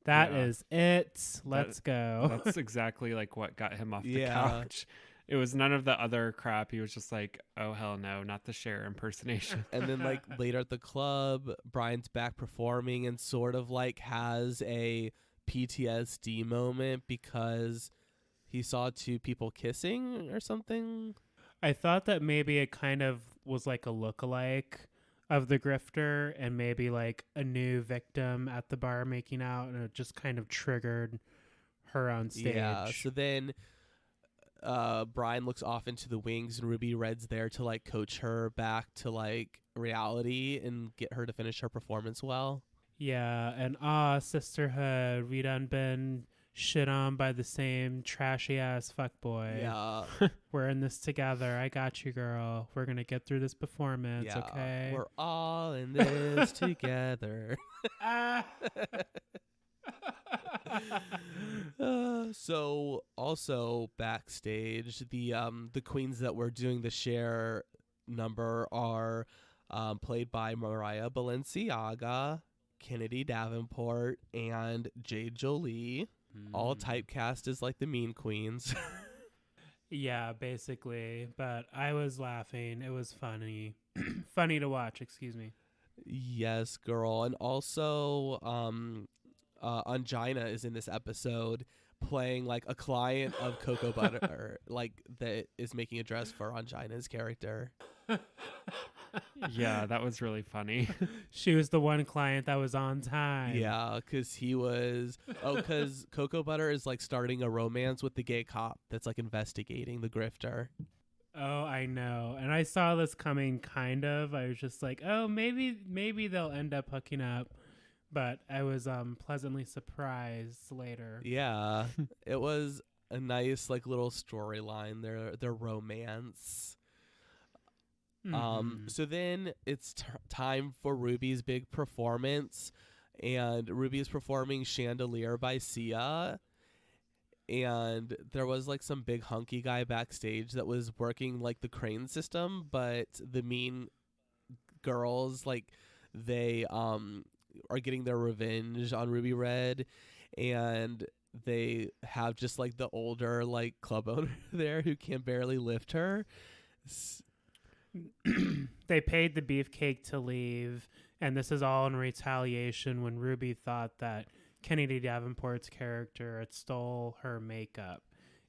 S1: That
S3: Yeah.
S1: is it. Let's go.
S3: That's exactly like what got him off the
S2: Yeah.
S3: couch. It was none of the other crap. He was just like, oh, hell no, not the Cher impersonation.
S2: And then like later at the club, Brian's back performing and sort of like has a PTSD moment because he saw two people kissing or something.
S1: I thought that maybe it kind of was like a lookalike of the grifter and maybe like a new victim at the bar making out, and it just kind of triggered her on stage.
S2: Yeah. So then Brian looks off into the wings, and Ruby Red's there to like coach her back to like reality and get her to finish her performance well.
S1: Yeah, and sisterhood, we done been shit on by the same trashy ass fuckboy.
S2: Yeah.
S1: We're in this together. I got you, girl. We're gonna get through this performance,
S2: Yeah.
S1: okay?
S2: We're all in this together. So also backstage, the queens that were doing the Cher number are played by Mariah Balenciaga, Kennedy Davenport, and Jade Jolie, all typecast as like the mean queens.
S1: Yeah, basically. But I was laughing. It was funny. Funny to watch, excuse me.
S2: Yes, girl. And also Angina is in this episode playing like a client of Cocoa Butter, like that is making a dress for Angina's character.
S3: Yeah, that was really funny.
S1: She was the one client that was on time.
S2: Yeah, because because Cocoa Butter is like starting a romance with the gay cop that's like investigating the grifter.
S1: Oh, I know. And I saw this coming kind of. I was just like, oh, maybe they'll end up hooking up. But I was pleasantly surprised later.
S2: Yeah, it was a nice like little storyline, their romance.
S1: Mhm.
S2: So then it's time for Ruby's big performance, and Ruby is performing Chandelier by Sia, and there was like some big hunky guy backstage that was working like the crane system, but the mean girls, like, they are getting their revenge on Ruby Red, and they have just like the older like club owner there who can barely lift her.
S1: They paid the beefcake to leave, and this is all in retaliation when Ruby thought that Kennedy Davenport's character had stole her makeup,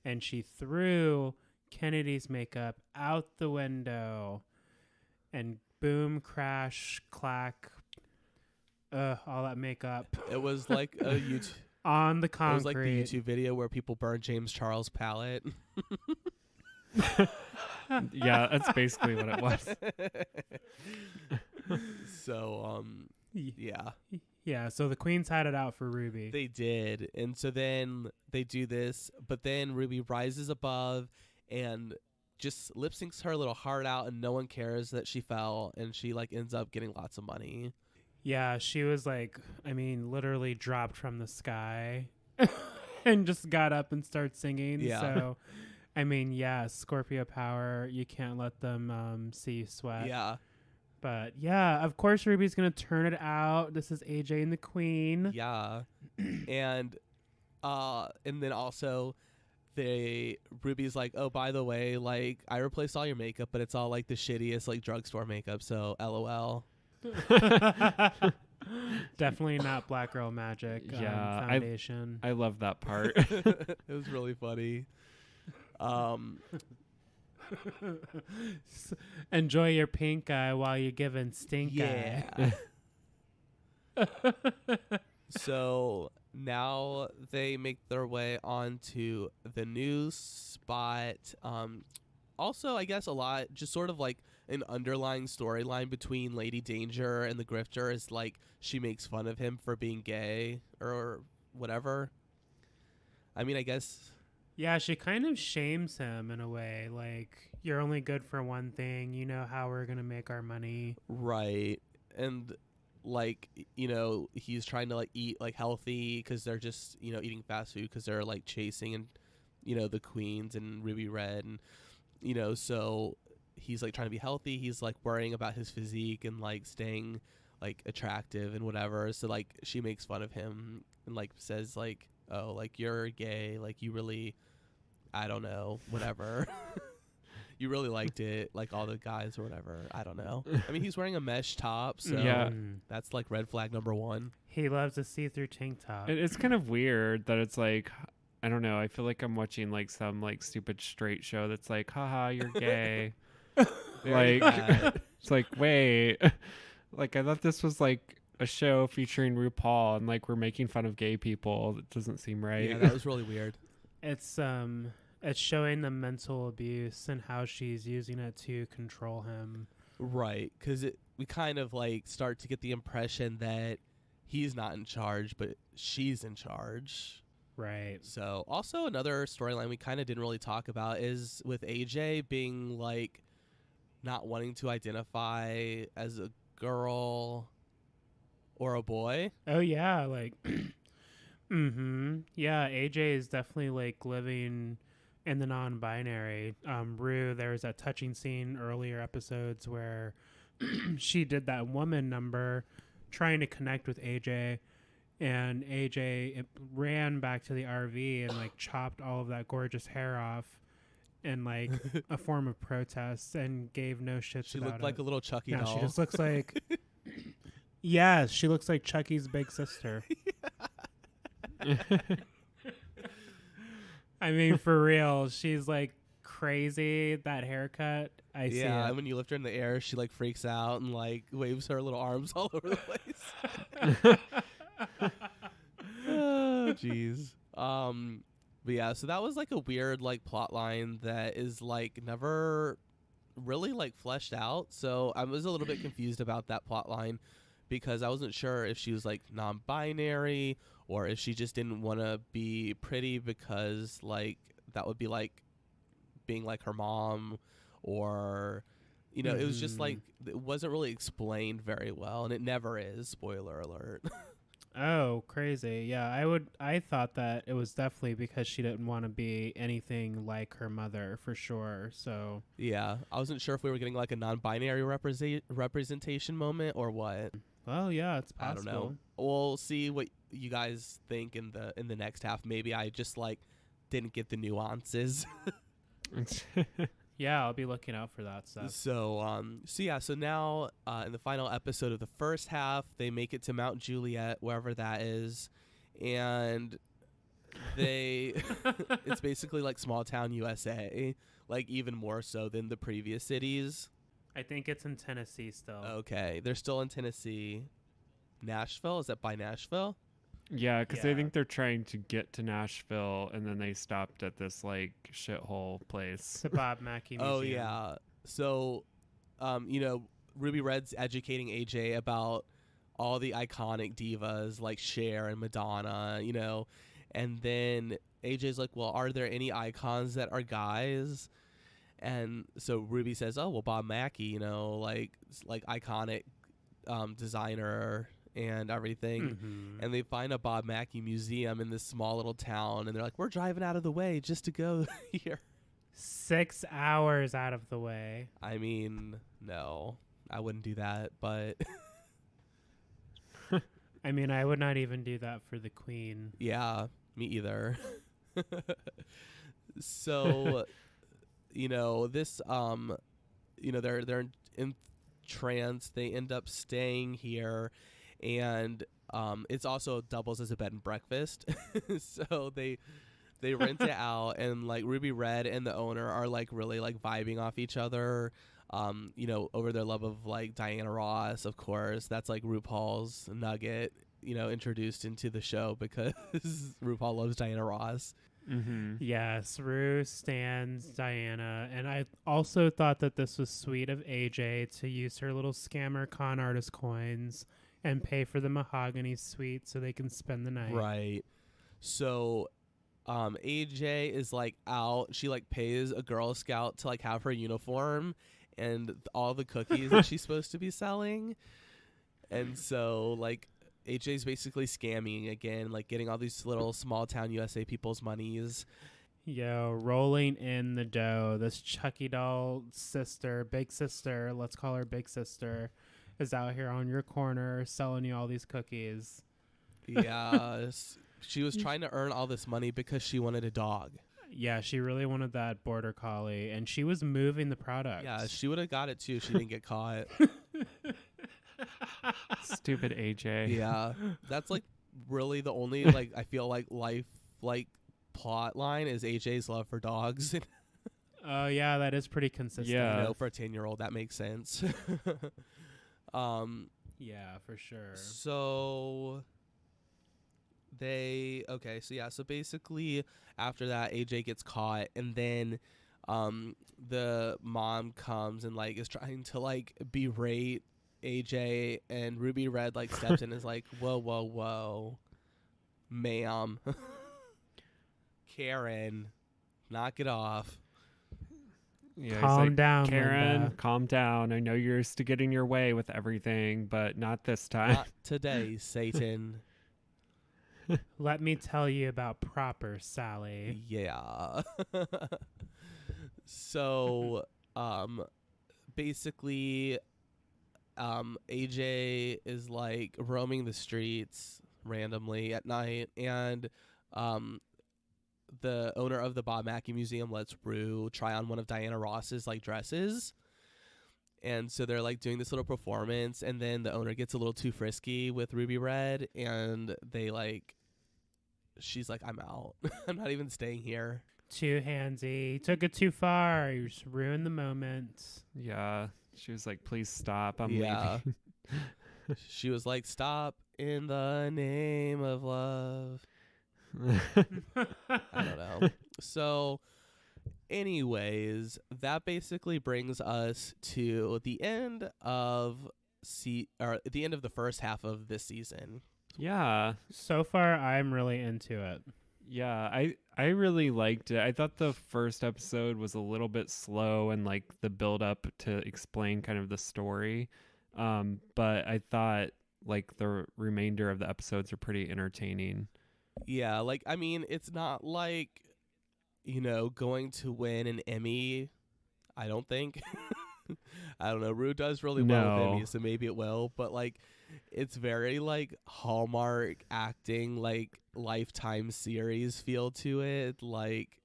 S1: and she threw Kennedy's makeup out the window, and boom, crash, clack, all that makeup
S2: It was like a YouTube.
S1: on the
S2: It
S1: concrete.
S2: was like the YouTube video where people burn James Charles' palette.
S3: Yeah, that's basically what it was.
S2: So, yeah,
S1: Yeah, so the Queens had it out for Ruby.
S2: they did. And so then they do this, but then Ruby rises above and just lip syncs her little heart out, and no one cares that she fell, and she like ends up getting lots of money.
S1: Yeah, she was like, I mean, literally dropped from the sky and just got up and started singing.
S2: Yeah.
S1: So, I mean, yeah, Scorpio power. You can't let them see you sweat.
S2: Yeah.
S1: But yeah, of course, Ruby's going to turn it out. This is AJ and the Queen.
S2: Yeah. And then also Ruby's like, oh, by the way, like, I replaced all your makeup, but it's all like the shittiest like drugstore makeup, so LOL.
S1: Definitely not Black Girl Magic
S3: Yeah,
S1: foundation.
S3: I love that part.
S2: It was really funny.
S1: Enjoy your pink eye while you're giving stink eye.
S2: Yeah. So now they make their way onto the news spot. Also, I guess a lot, just sort of like an underlying storyline between Lady Danger and the Grifter is like she makes fun of him for being gay or whatever. I mean, I guess.
S1: Yeah, she kind of shames him in a way. Like, you're only good for one thing. You know how we're going to make our money.
S2: Right. And, like, you know, he's trying to, like, eat, like, healthy because they're just, you know, eating fast food because they're, like, chasing, and, you know, the Queens and Ruby Red. And, you know, so he's, like, trying to be healthy. He's, like, worrying about his physique and, like, staying, like, attractive and whatever. So, like, she makes fun of him and, like, says, like, oh, like, you're gay, like, you really, I don't know, whatever. You really liked it, like all the guys or whatever. I don't know. I mean, he's wearing a mesh top, so
S3: Yeah.
S2: that's like red flag number one.
S1: He loves a see-through tank top.
S3: It's kind of weird that it's like, I don't know. I feel like I'm watching like some like stupid straight show that's like, haha, you're gay.
S2: Very
S3: Like,
S2: bad.
S3: it's like, wait, like I thought this was like a show featuring RuPaul, and like we're making fun of gay people. It doesn't seem right.
S2: Yeah, that was really weird.
S1: It's showing the mental abuse and how she's using it to control him.
S2: Right, because we kind of like start to get the impression that he's not in charge, but she's in charge.
S1: Right.
S2: So also another storyline we kind of didn't really talk about is with AJ being like not wanting to identify as a girl or a boy.
S1: Oh, yeah, like, yeah, AJ is definitely, like, living in the non-binary. Rue, there was that touching scene earlier episodes where she did that woman number trying to connect with AJ, and AJ ran back to the RV and, like, chopped all of that gorgeous hair off in, like, a form of protest and gave no shits
S2: She
S1: about
S2: looked like
S1: it.
S2: a little Chucky
S1: No,
S2: doll.
S1: she just looks like... Yeah, she looks like Chucky's big sister. I mean, for real, she's like crazy. That haircut, I see
S2: yeah,
S1: it.
S2: and when you lift her in the air, she like freaks out and like waves her little arms all over the place. Oh, jeez. But yeah, so that was like a weird like plot line that is like never really like fleshed out. So I was a little bit confused about that plot line because I wasn't sure if she was like non-binary or if she just didn't want to be pretty because like that would be like being like her mom, or you know, it was just like it wasn't really explained very well, and it never is. Spoiler alert.
S1: Oh, crazy. Yeah, I thought that it was definitely because she didn't want to be anything like her mother for sure. So,
S2: Yeah, I wasn't sure if we were getting like a non-binary representation moment or what.
S1: well, yeah, it's
S2: I don't know.
S1: possible.
S2: We'll see what you guys think in the next half. Maybe I just like didn't get the nuances.
S1: Yeah, I'll be looking out for that stuff.
S2: So now in the final episode of the first half, they make it to Mount Juliet, wherever that is, and they it's basically like small town USA, like even more so than the previous cities.
S1: I think it's in Tennessee still.
S2: Okay, they're still in Tennessee. Nashville, is that by Nashville?
S3: Yeah, because
S1: Yeah.
S3: I think they're trying to get to Nashville, and then they stopped at this like shithole place.
S1: The Bob Mackie Museum.
S2: Oh yeah. So, Ruby Red's educating AJ about all the iconic divas like Cher and Madonna, and then AJ's like, "Well, are there any icons that are guys?" And so Ruby says, "Oh, well, Bob Mackie, like iconic designer and everything."
S1: Mhm.
S2: And they find a Bob Mackie museum in this small little town, and they're like, "We're driving out of the way just to go here."
S1: 6 hours out of the way.
S2: I mean, no, I wouldn't do that, but
S1: I mean, I would not even do that for the Queen.
S2: yeah, me either. So, this, they're in trance. They end up staying here, and it's also doubles as a bed and breakfast. So they rent it out, and like Ruby Red and the owner are like really like vibing off each other, over their love of like Diana Ross, of course. That's like RuPaul's nugget, introduced into the show because RuPaul loves Diana Ross.
S3: Mm-hmm.
S1: Yes, Rue stands Diana, and I also thought that this was sweet of AJ to use her little scammer con artist coins and pay for the mahogany suite so they can spend the night.
S2: Right. So AJ is like out. She like pays a Girl Scout to like have her uniform and all the cookies that she's supposed to be selling. And so like AJ's basically scamming again, like getting all these little small town USA people's monies.
S1: Yo, rolling in the dough. This Chucky doll sister, big sister, let's call her big sister, is out here on your corner selling you all these cookies.
S2: Yeah. She was trying to earn all this money because she wanted a dog.
S1: Yeah, she really wanted that border collie, and she was moving the product.
S2: Yeah, she would have got it too if she didn't get caught.
S3: Stupid AJ.
S2: Yeah. That's like really the only like I feel like life like plot line is AJ's love for dogs.
S1: Oh, yeah, that is pretty consistent.
S3: Yeah.
S2: For a 10-year-old that makes sense.
S1: Yeah, for sure.
S2: So so basically after that AJ gets caught, and then the mom comes and like is trying to like berate AJ, and Ruby Red like steps in and is like, whoa, ma'am. Karen, knock it off.
S3: Yeah, he's
S1: Calm
S3: like,
S1: down,
S3: Karen,
S1: Linda.
S3: calm down. I know you're used to getting your way with everything, but not this time.
S2: Not today, Satan.
S1: Let me tell you about proper Sally.
S2: Yeah. So, basically, AJ is like roaming the streets randomly at night, and the owner of the Bob Mackie Museum lets Rue try on one of Diana Ross's like dresses. And so they're like doing this little performance, and then the owner gets a little too frisky with Ruby Red, and she's like, I'm out. I'm not even staying here.
S1: Too handsy. Took it too far. You just ruined the moment.
S3: Yeah. She was like, please stop. I'm
S2: Yeah.
S3: leaving.
S2: She was like, stop in the name of love. I don't know. So, anyways, that basically brings us to the end of the end of the first half of this season.
S3: Yeah.
S1: So far, I'm really into it.
S3: Yeah, I really liked it. I thought the first episode was a little bit slow and like the build up to explain kind of the story. But I thought like the remainder of the episodes are pretty entertaining.
S2: Yeah, like I mean, it's not like, going to win an Emmy. I don't think. I don't know. Rue does really well with
S3: No.
S2: Emmys, so maybe it will. But like, it's very like Hallmark acting, like Lifetime series feel to it, like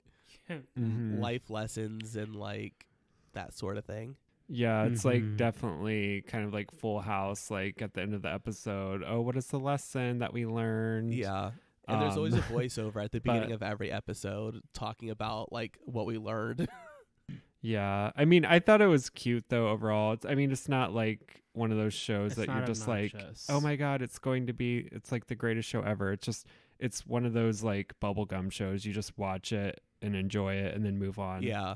S3: Mhm.
S2: life lessons and like that sort of thing.
S3: Yeah, it's like
S1: Mhm.
S3: definitely kind of like Full House, like at the end of the episode. Oh, what is the lesson that we learned?
S2: Yeah. And there's always a
S3: Um,
S2: voiceover at the
S3: but-
S2: beginning of every episode talking about like what we learned.
S3: Yeah. I mean, I thought it was cute though overall. It's not like one of those shows
S1: It's
S3: that you're
S1: not
S3: just like,
S1: obnoxious.
S3: oh my God, it's like the greatest show ever. It's one of those like bubblegum shows. You just watch it and enjoy it and then move on.
S2: Yeah.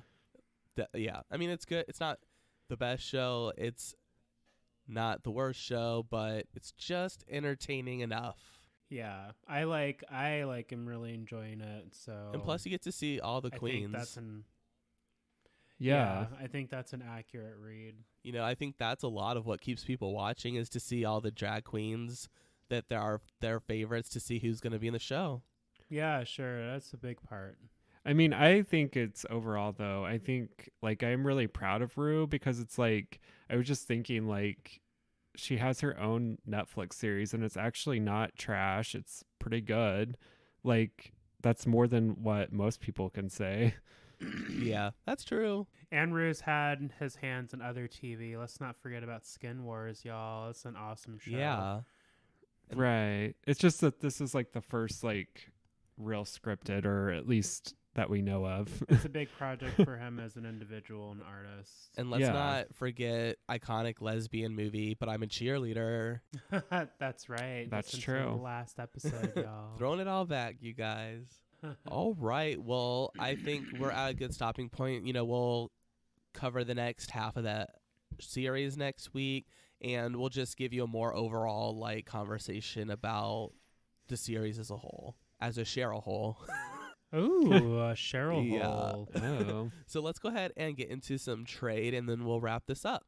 S2: Yeah. I mean, it's good. It's not the best show. It's not the worst show, but it's just entertaining enough.
S1: Yeah, I am really enjoying it. So
S2: And plus, you get to see all the
S1: I
S2: queens.
S1: think that's an
S3: Yeah.
S1: I think that's an accurate read.
S2: I think that's a lot of what keeps people watching is to see all the drag queens that there are their favorites to see who's going to be in the show.
S1: Yeah, sure, that's a big part.
S3: I mean, I think it's overall though. I think like I'm really proud of Rue because it's like I was just thinking like she has her own Netflix series and it's actually not trash. It's pretty good. Like that's more than what most people can say.
S2: Yeah, that's true.
S1: And Rue's had his hands in other TV. Let's not forget about Skin Wars, y'all. It's an awesome show.
S2: Yeah.
S3: Right. It's just that this is like the first like real scripted or at least that we know of.
S1: It's a big project for him as an individual and artist.
S2: And let's
S3: Yeah.
S2: not forget iconic lesbian movie, But I'm a Cheerleader.
S1: That's right.
S3: That's
S1: Listen to
S3: true.
S1: the last episode, y'all.
S2: Throwing it all back, you guys. All right. Well, I think we're at a good stopping point. We'll cover the next half of that series next week, and we'll just give you a more overall like conversation about the series as a whole, as a Cheryl whole.
S1: Ooh, a Cheryl
S2: Yeah.
S1: hole.
S3: Oh.
S2: So let's go ahead and get into some trade, and then we'll wrap this up.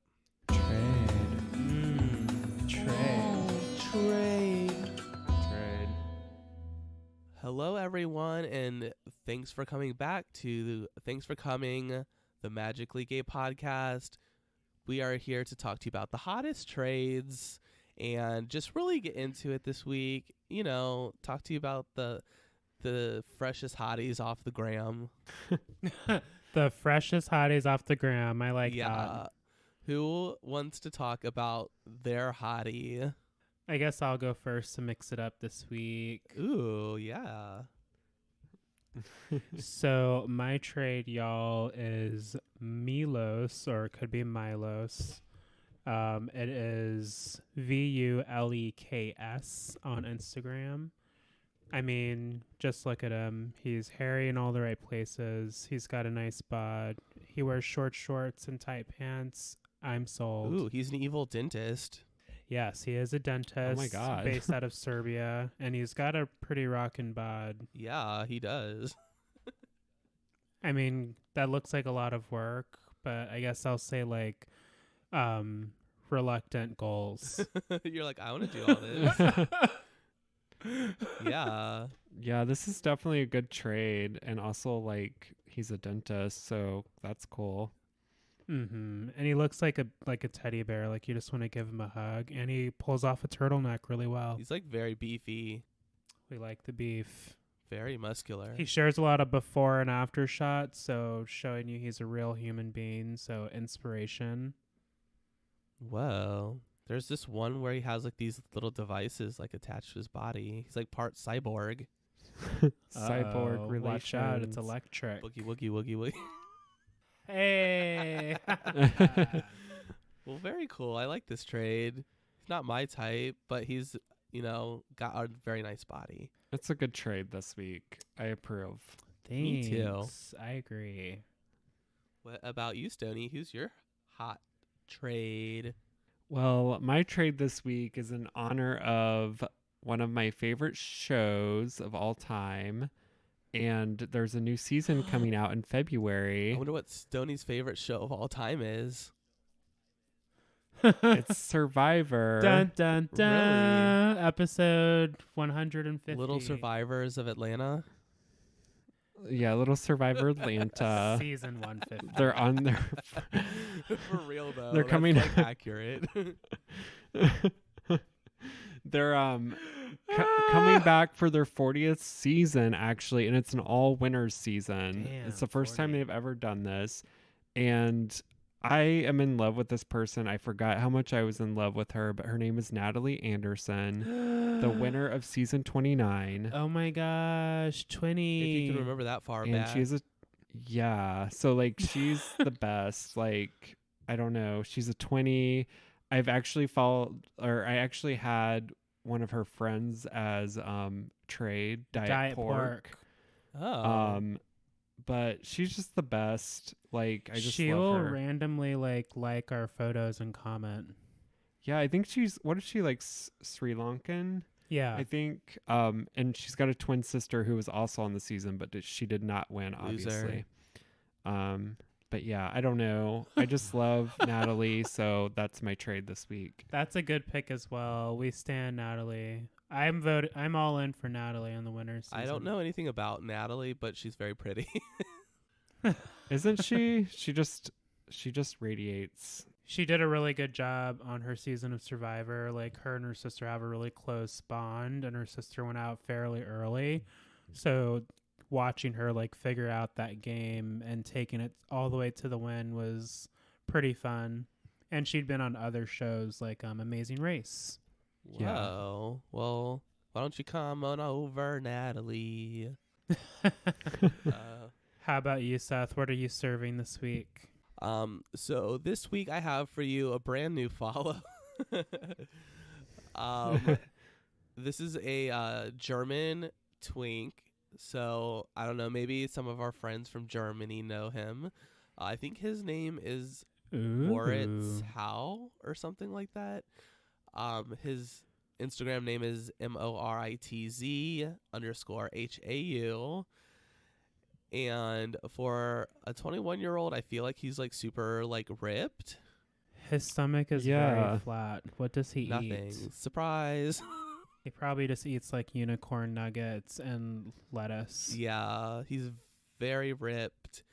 S1: Trade.
S3: Trade.
S2: Hello, everyone, and thanks for coming back to the Magically Gay podcast. We are here to talk to you about the hottest trades and just really get into it this week. Talk to you about the freshest hotties off the gram.
S1: The freshest hotties off the gram. I like
S2: Yeah.
S1: that.
S2: Who wants to talk about their hottie?
S1: I guess I'll go first to mix it up this week.
S2: Ooh, yeah.
S1: So my trade, y'all, is Milos, or it could be Milos. It is VULEKS on Instagram. I mean, just look at him. He's hairy in all the right places. He's got a nice bod. He wears short shorts and tight pants. I'm sold.
S2: Ooh, he's an evil dentist.
S1: Yes, he is a dentist
S3: God.
S1: based out of Serbia, and he's got a pretty rockin' bod.
S2: Yeah, he does.
S1: I mean, that looks like a lot of work, but I guess I'll say like reluctant goals.
S2: You're like, I want to do all this. Yeah.
S3: Yeah, this is definitely a good trade and also like he's a dentist, so that's cool.
S1: And he looks like a teddy bear, like you just want to give him a hug, and he pulls off a turtleneck really well.
S2: He's like very beefy,
S1: We like the beef.
S2: very muscular.
S1: He shares a lot of before and after shots, so showing you he's a real human being, so inspiration.
S2: Whoa. There's this one where he has like these little devices like attached to his body. He's like part cyborg.
S3: Cyborg
S1: Uh-oh,
S3: relations.
S1: watch out, it's electric.
S2: Boogie woogie woogie woogie.
S1: Hey.
S2: Well, very cool. I like this trade. He's not my type, but he's, got a very nice body.
S3: It's a good trade this week. I approve.
S2: Me too.
S1: Thanks. I agree.
S2: What about you, Stoney? Who's your hot trade?
S3: Well, my trade this week is in honor of one of my favorite shows of all time. And there's a new season coming out in
S2: I
S3: February.
S2: wonder what Stoney's favorite show of all time is.
S3: It's Survivor.
S1: Dun dun dun.
S2: Really?
S1: Episode 150.
S2: Little Survivors of Atlanta.
S3: Yeah, Little Survivor Atlanta.
S1: Season 150.
S3: They're on their.
S2: For real though.
S3: They're
S2: that's,
S3: coming-
S2: like, accurate.
S3: They're coming back for their 40th season actually, and it's an all winners season.
S1: Damn,
S3: It's the first time
S1: 40.
S3: they've ever done this, and I am in love with this person. I forgot how much I was in love with her, but her name is Natalie Anderson, the winner of season 29.
S1: Oh my gosh, 20.
S2: If you can remember that far
S3: And
S2: back.
S3: she's so like she's the best. Like, I don't know, she's a 20. I actually had one of her friends as trade diet pork.
S2: Oh.
S3: But she's just the best. Like, I just
S1: She
S3: love
S1: will
S3: her.
S1: randomly like our photos and comment.
S3: Yeah, I think what is she, like, Sri Lankan?
S1: Yeah.
S3: I think and she's got a twin sister who was also on the season, but she did not win, obviously. But yeah, I don't know. I just love Natalie, so that's my trade this week.
S1: That's a good pick as well. We stand Natalie. I'm all in for Natalie on the winners.
S2: I don't know anything about Natalie, but she's very pretty.
S3: Isn't she? She just radiates.
S1: She did a really good job on her season of Survivor. Like, her and her sister have a really close bond, and her sister went out fairly early. So watching her like figure out that game and taking it all the way to the win was pretty fun. And she'd been on other shows like Amazing Race.
S3: Yeah.
S2: Whoa. Well, why don't you come on over, Natalie?
S1: How about you, Seth? What are you serving this week?
S2: So this week I have for you a brand new follow. This is a German twink. So I don't know, maybe some of our friends from Germany know him. I think his name is Moritz Hau or something like that. His Instagram name is MORITZ_HAU. And for a 21-year-old, I feel like he's like super like ripped.
S1: His stomach is very flat. What does he
S2: Nothing.
S1: eat?
S2: Surprise.
S1: He probably just eats like unicorn nuggets and lettuce.
S2: Yeah, he's very ripped.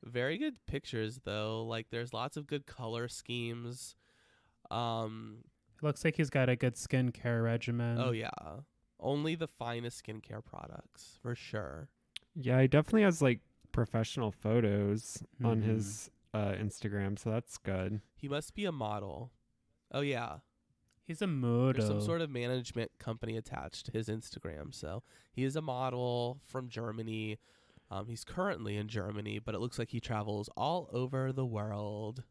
S2: Very good pictures though. Like, there's lots of good color schemes.
S1: Looks like he's got a good skincare regimen.
S2: Oh yeah. Only the finest skincare products, for sure.
S3: Yeah, he definitely has like professional photos on
S1: Mhm.
S3: his Instagram, so that's good.
S2: He must be a model. Oh yeah.
S1: He's a model.
S2: There's some sort of management company attached to his Instagram. So he is a model from Germany. He's currently in Germany, but it looks like he travels all over the world.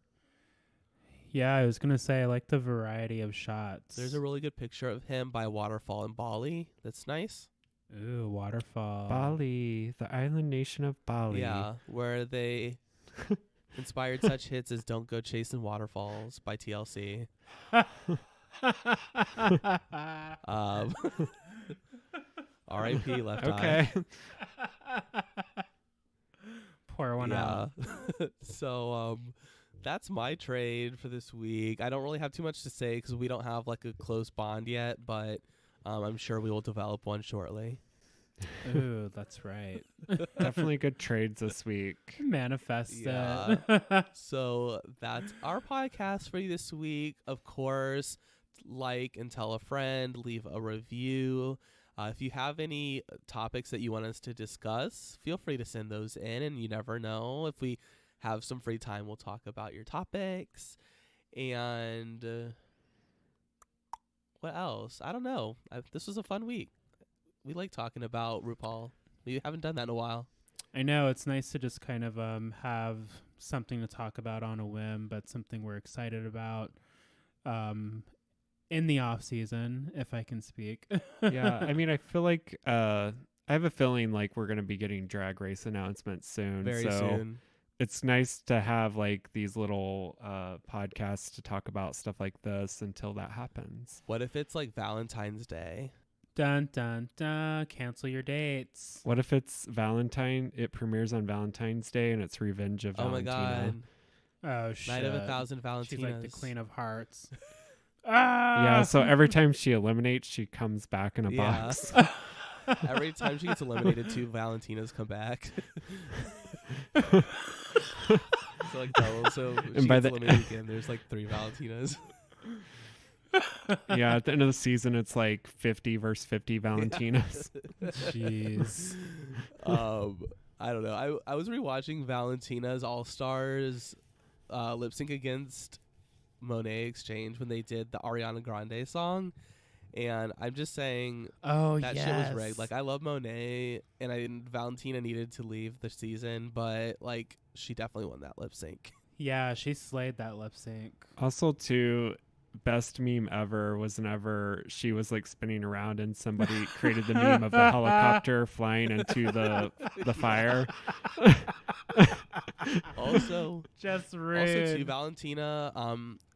S1: Yeah, I was going to say, I like the variety of shots.
S2: There's a really good picture of him by a waterfall in Bali. That's nice.
S1: Ooh, waterfall.
S3: Bali, the island nation of Bali.
S2: Yeah, where they inspired such hits as Don't Go Chasing Waterfalls by TLC. R.I.P. Left Eye.
S3: Okay.
S1: Pour one out.
S2: So that's my trade for this week. I don't really have too much to say because we don't have like a close bond yet, but I'm sure we will develop one shortly.
S1: Ooh, that's right.
S3: Definitely good trades this week.
S1: Manifest
S2: Yeah.
S1: it.
S2: So that's our podcast for you this week. Of course, like and tell a friend, leave a review. If you have any topics that you want us to discuss, feel free to send those in, and you never know, if we have some free time, we'll talk about your topics. And what else? I don't know. This was a fun week. We like talking about RuPaul. We haven't done that in a while.
S1: I know, it's nice to just kind of have something to talk about on a whim, but something we're excited about in the off season, if I can speak.
S3: Yeah, I mean, I feel like I have a feeling like we're going to be getting Drag Race announcements soon.
S2: Very
S3: so
S2: soon.
S3: it's nice to have like these little podcasts to talk about stuff like this until that happens.
S2: What if it's like Valentine's Day?
S1: Dun, dun, dun. Cancel your dates.
S3: What if it's it premieres on Valentine's Day and it's Revenge of
S2: Oh my
S3: Valentino?
S2: god.
S1: Oh shit!
S2: Night of 1,000 Valentinas.
S1: She's like the Queen of Hearts.
S3: Yeah, so every time she eliminates, she comes back in a
S2: Yeah.
S3: box.
S2: Every time she gets eliminated, 2 Valentinas come back. So like double. So
S3: And
S2: she
S3: by
S2: gets
S3: the-
S2: eliminated again. There's like 3 Valentinas.
S3: Yeah, at the end of the season, it's like 50 versus 50 Valentinas.
S1: Jeez.
S2: I don't know. I was rewatching Valentina's All Stars lip sync against Monet Exchange when they did the Ariana Grande song, and I'm just saying
S1: Oh
S2: that
S1: yes.
S2: shit was rigged. Like I love Monet, and Valentina needed to leave the season, but like she definitely won that lip sync.
S1: Yeah, she slayed that lip sync.
S3: Also, too, best meme ever was whenever she was like spinning around and somebody created the meme of the helicopter flying into the fire.
S2: Also,
S1: Just rude.
S2: also too, Valentina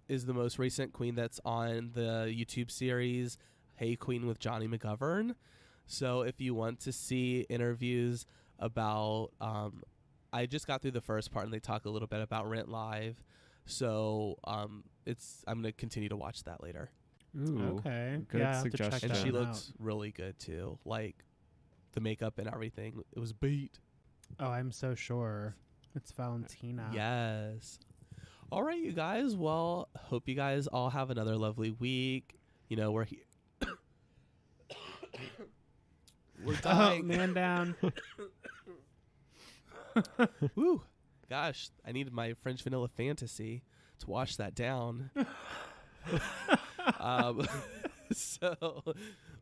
S2: is the most recent queen that's on the YouTube series Hey Queen with Johnny McGovern. So if you want to see interviews about I just got through the first part and they talk a little bit about Rent Live. So I'm gonna continue to watch that later.
S3: Ooh,
S1: Okay.
S3: good
S1: Yeah, I have to check
S3: suggestion.
S2: And
S1: that
S2: she
S1: one
S2: looks really good too. Like the makeup and everything. It was beat.
S1: out. Oh, I'm so sure. It's Valentina.
S2: Yes. All right, you guys. Well, hope you guys all have another lovely week. You know, we're here. We're
S1: Oh,
S2: dying.
S1: man down.
S2: Woo. Gosh, I needed my French vanilla fantasy to wash that down. So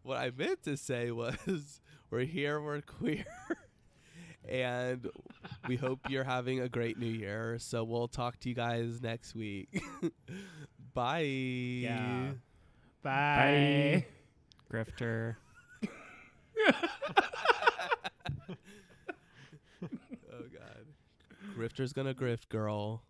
S2: what I meant to say was we're here, we're queer. And we hope you're having a great new year. So we'll talk to you guys next week. Bye.
S1: Yeah. Bye.
S3: Grifter.
S2: Oh, God. Grifter's gonna grift, girl.